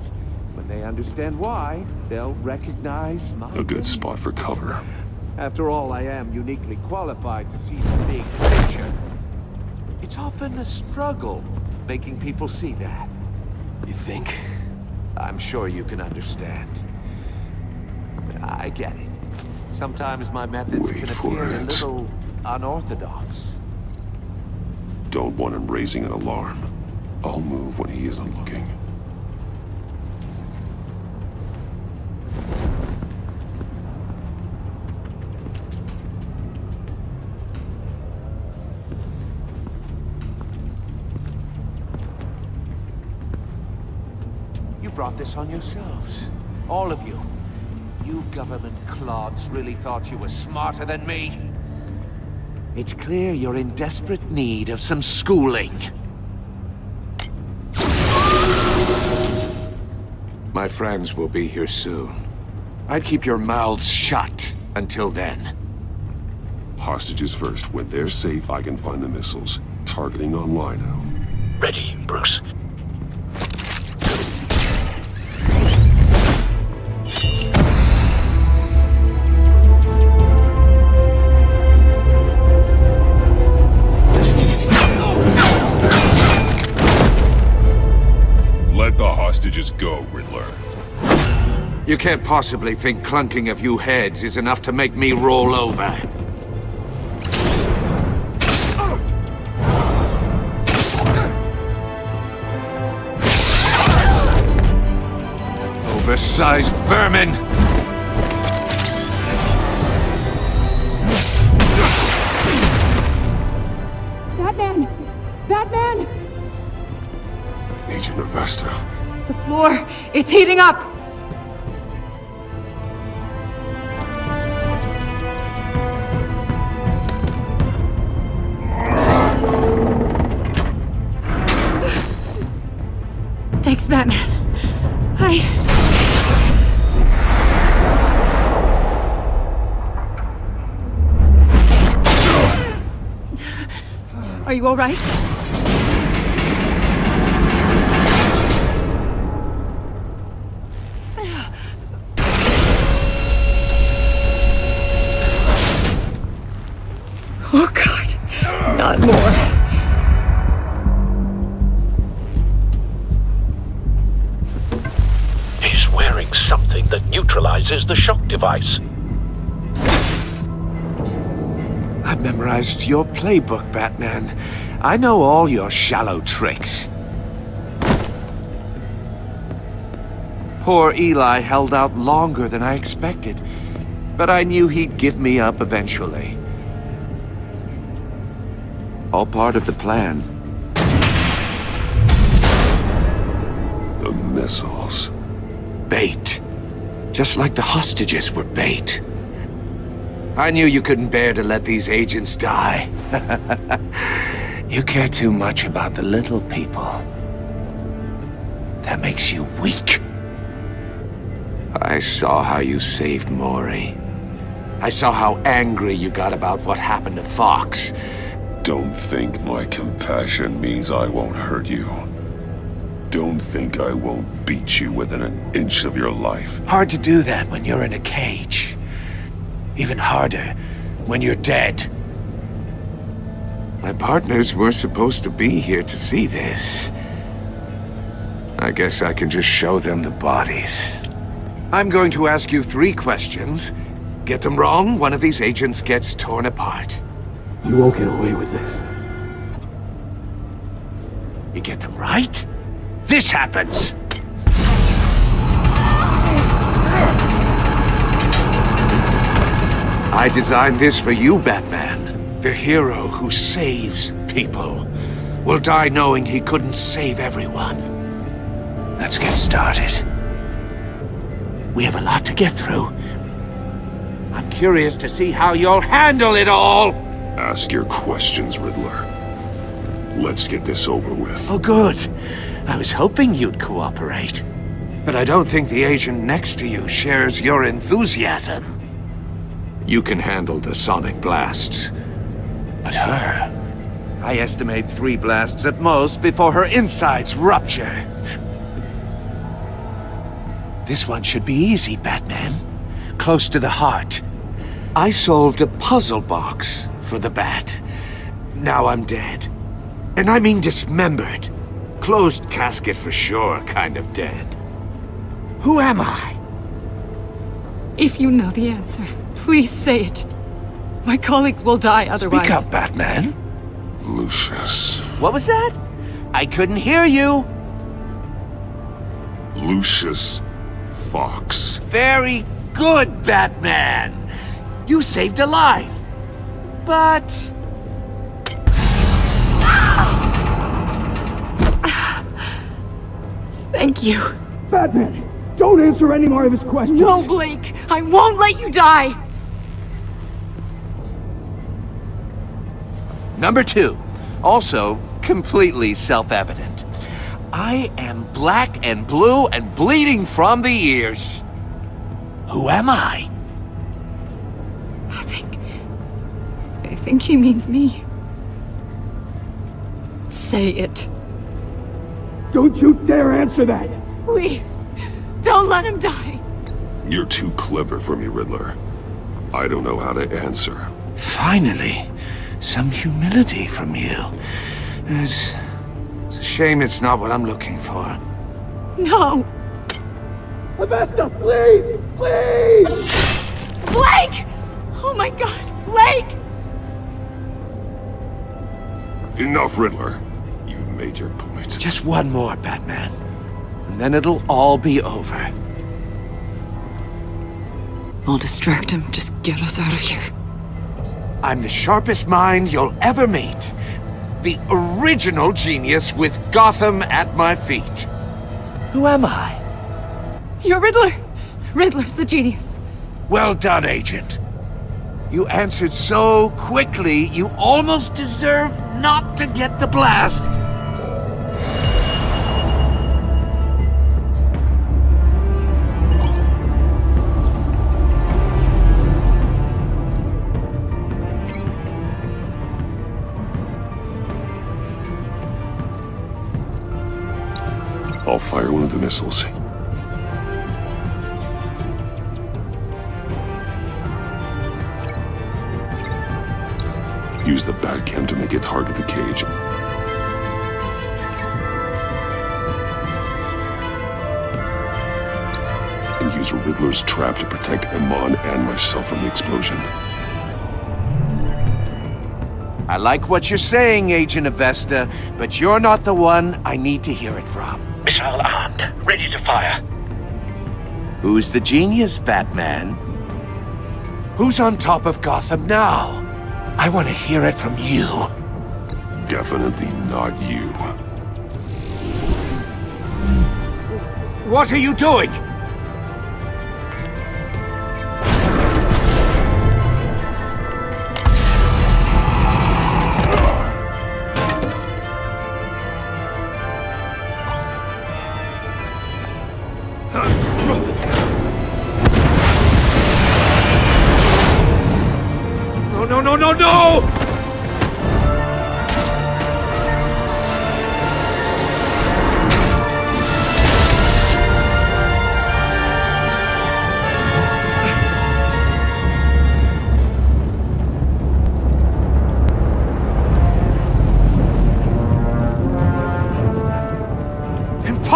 when they understand why, they'll recognize my... A good spot for cover. After all, I am uniquely qualified to see the big picture. It's often a struggle making people see that. You think? I'm sure you can understand. I get it. Sometimes my methods can appear a little unorthodox. Don't want him raising an alarm. I'll move when he isn't looking. You brought this on yourselves. All of you. You government clods really thought you were smarter than me? It's clear you're in desperate need of some schooling. My friends will be here soon. I'd keep your mouths shut until then. Hostages first. When they're safe, I can find the missiles. Targeting online now. Ready, Bruce. Let the hostages go, Riddler. You can't possibly think clunking a few heads is enough to make me roll over. Oversized vermin! Batman! Batman! Agent of Vesta. The floor, it's heating up! Thanks, Batman. Are you all right? Oh, God. Not more. He's wearing something that neutralizes the shock device. I've memorized your playbook, Batman. I know all your shallow tricks. Poor Eli held out longer than I expected, but I knew he'd give me up eventually. All part of the plan. The missiles. Bait. Just like the hostages were bait. I knew you couldn't bear to let these agents die. You care too much about the little people. That makes you weak. I saw how you saved Maury. I saw how angry you got about what happened to Fox. Don't think my compassion means I won't hurt you. Don't think I won't beat you within an inch of your life. Hard to do that when you're in a cage. Even harder when you're dead. My partners were supposed to be here to see this. I guess I can just show them the bodies. I'm going to ask you 3 questions. Get them wrong, one of these agents gets torn apart. You won't get away with this. You get them right, this happens! I designed this for you, Batman. The hero who saves people will die knowing he couldn't save everyone. Let's get started. We have a lot to get through. I'm curious to see how you'll handle it all! Ask your questions, Riddler. Let's get this over with. Oh, good. I was hoping you'd cooperate. But I don't think the agent next to you shares your enthusiasm. You can handle the sonic blasts. But her... I estimate 3 blasts at most before her insides rupture. This one should be easy, Batman. Close to the heart. I solved a puzzle box for the Bat. Now I'm dead. And I mean dismembered. Closed casket for sure, kind of dead. Who am I? If you know the answer, please say it. My colleagues will die otherwise. Speak up, Batman. Lucius. What was that? I couldn't hear you. Lucius Fox. Very good, Batman. You saved a life. But... Thank you. Batman, don't answer any more of his questions. No, Blake. I won't let you die. Number 2. Also, completely self-evident. I am black and blue and bleeding from the ears. Who am I? I think he means me. Say it. Don't you dare answer that! Please, don't let him die. You're too clever for me, Riddler. I don't know how to answer. Finally, some humility from you. It's a shame it's not what I'm looking for. No. Avesta, please! Please! Blake! Oh my god, Blake! Enough, Riddler. You've made your point. Just one more, Batman. And then it'll all be over. I'll distract him. Just get us out of here. I'm the sharpest mind you'll ever meet. The original genius with Gotham at my feet. Who am I? You're Riddler. Riddler's the genius. Well done, Agent. You answered so quickly, you almost deserve not to get the blast. I'll fire one of the missiles. Use the Batcam to make it target the cage. And use Riddler's trap to protect Iman and myself from the explosion. I like what you're saying, Agent Avesta, but you're not the one I need to hear it from. Missile armed, ready to fire. Who's the genius, Batman? Who's on top of Gotham now? I want to hear it from you. Definitely not you. What are you doing?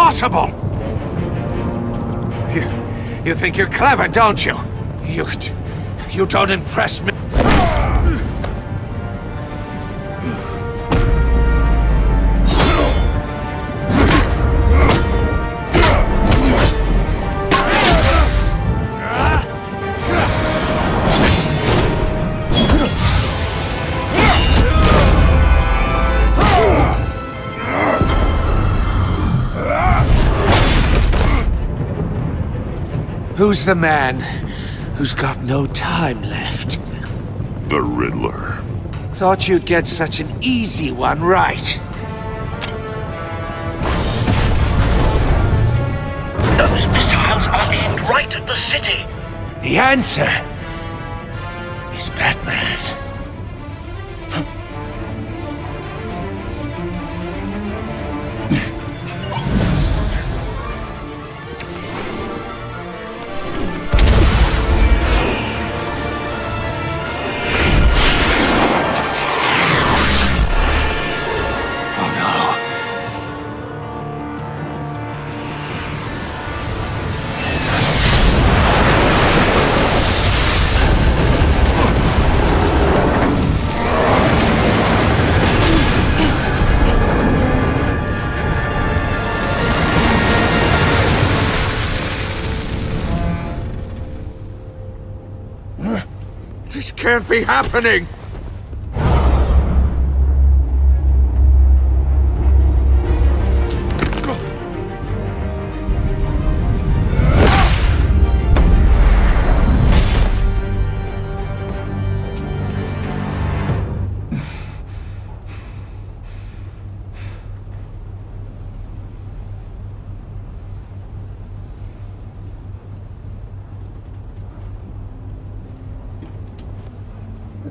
impossible! You think you're clever, don't you? You don't impress me. Who's the man who's got no time left? The Riddler. Thought you'd get such an easy one right. Those missiles are aimed right at the city. The answer is Batman. This can't be happening!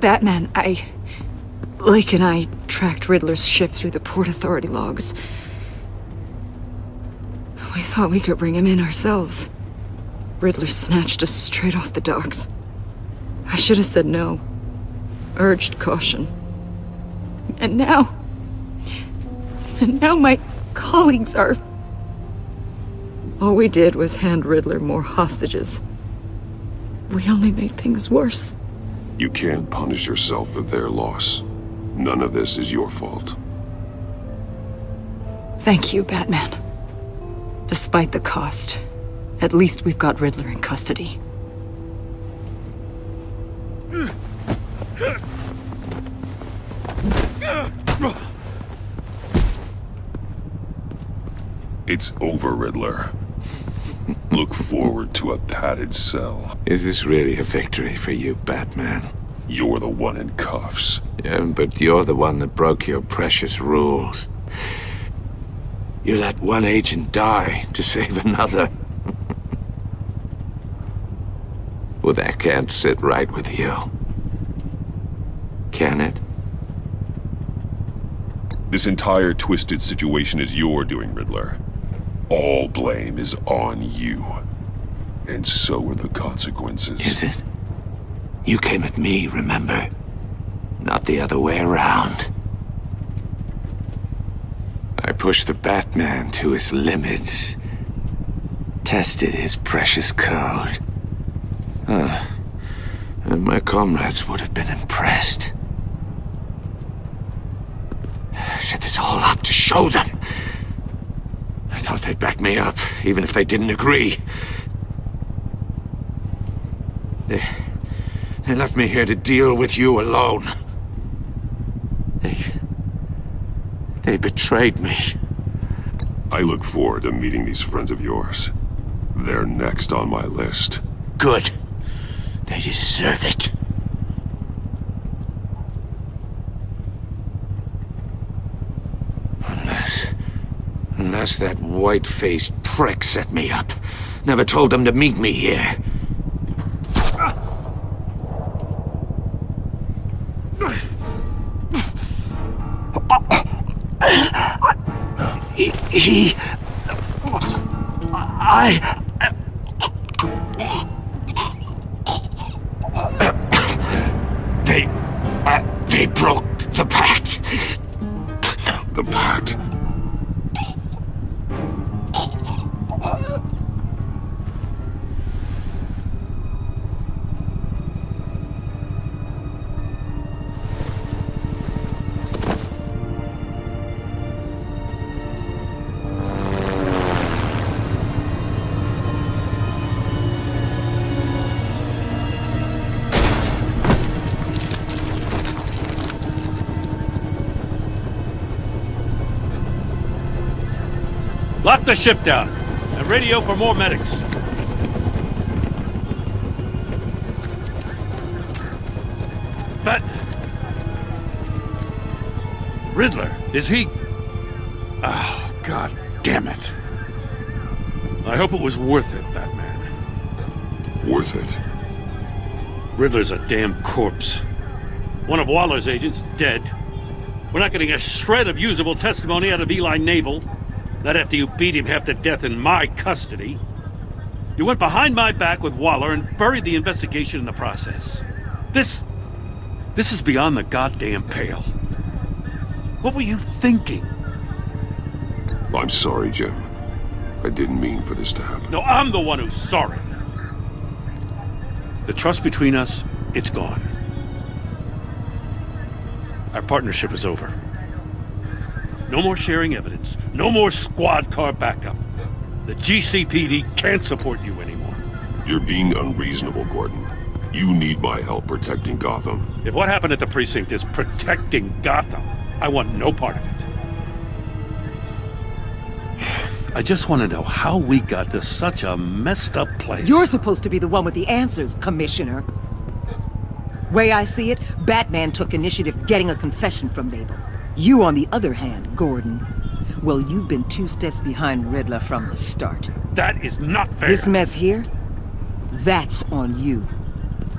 Batman, Lake and I tracked Riddler's ship through the Port Authority logs. We thought we could bring him in ourselves. Riddler snatched us straight off the docks. I should have said no. Urged caution. And now my colleagues are... All we did was hand Riddler more hostages. We only made things worse. You can't punish yourself for their loss. None of this is your fault. Thank you, Batman. Despite the cost, at least we've got Riddler in custody. It's over, Riddler. Look forward to a padded cell. Is this really a victory for you, Batman? You're the one in cuffs. Yeah, but you're the one that broke your precious rules. You let one agent die to save another. Well, that can't sit right with you. Can it? This entire twisted situation is your doing, Riddler. All blame is on you. And so are the consequences. Is it? You came at me, remember? Not the other way around. I pushed the Batman to his limits. Tested his precious code. And my comrades would have been impressed. I set this all up to show them. I thought they'd back me up, even if they didn't agree. They left me here to deal with you alone. They betrayed me. I look forward to meeting these friends of yours. They're next on my list. Good. They deserve it. Unless that white-faced prick set me up. Never told them to meet me here. They broke the pact. The pact? Lock the ship down, and radio for more medics. But... Riddler, is he... Oh, God damn it. I hope it was worth it, Batman. Worth it? Riddler's a damn corpse. One of Waller's agents is dead. We're not getting a shred of usable testimony out of Eli Nabel. Not after you beat him half to death in my custody. You went behind my back with Waller and buried the investigation in the process. This is beyond the goddamn pale. What were you thinking? I'm sorry, Jim. I didn't mean for this to happen. No, I'm the one who's sorry. The trust between us, it's gone. Our partnership is over. No more sharing evidence. No more squad car backup. The GCPD can't support you anymore. You're being unreasonable, Gordon. You need my help protecting Gotham. If what happened at the precinct is protecting Gotham, I want no part of it. I just want to know how we got to such a messed up place. You're supposed to be the one with the answers, Commissioner. Way I see it, Batman took initiative getting a confession from Mabel. You, on the other hand, Gordon, well, you've been 2 steps behind Riddler from the start. That is not fair. This mess here, that's on you.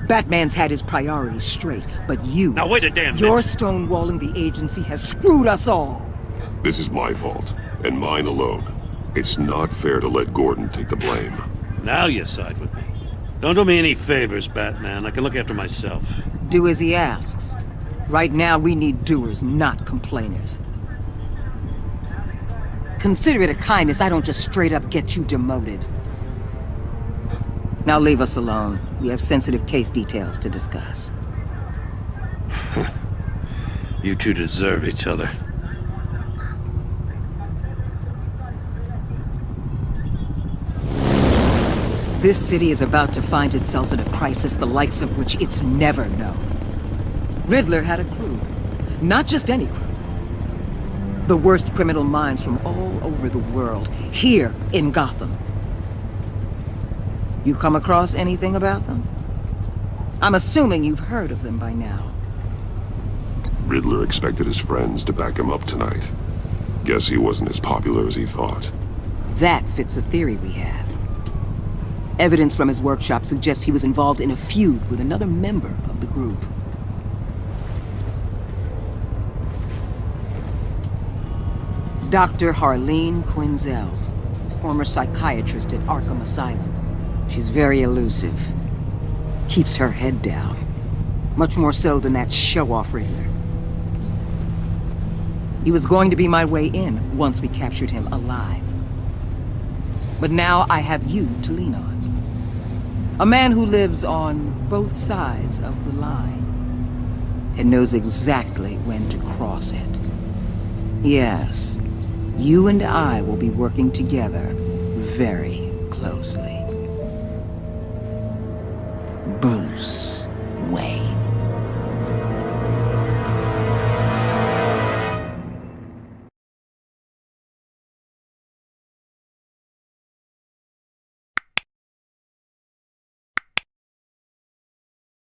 Batman's had his priorities straight, but you... Now wait a damn minute. Your stonewalling the agency has screwed us all. This is my fault, and mine alone. It's not fair to let Gordon take the blame. Now you side with me. Don't do me any favors, Batman. I can look after myself. Do as he asks. Right now, we need doers, not complainers. Consider it a kindness I don't just straight up get you demoted. Now leave us alone. We have sensitive case details to discuss. You two deserve each other. This city is about to find itself in a crisis the likes of which it's never known. Riddler had a crew. Not just any crew. The worst criminal minds from all over the world, here in Gotham. You come across anything about them? I'm assuming you've heard of them by now. Riddler expected his friends to back him up tonight. Guess he wasn't as popular as he thought. That fits a theory we have. Evidence from his workshop suggests he was involved in a feud with another member of the group. Dr. Harleen Quinzel, former psychiatrist at Arkham Asylum. She's very elusive. Keeps her head down. Much more so than that show-off Riddler. He was going to be my way in once we captured him alive. But now I have you to lean on. A man who lives on both sides of the line and knows exactly when to cross it. Yes, you and I will be working together very closely. Bruce Wayne.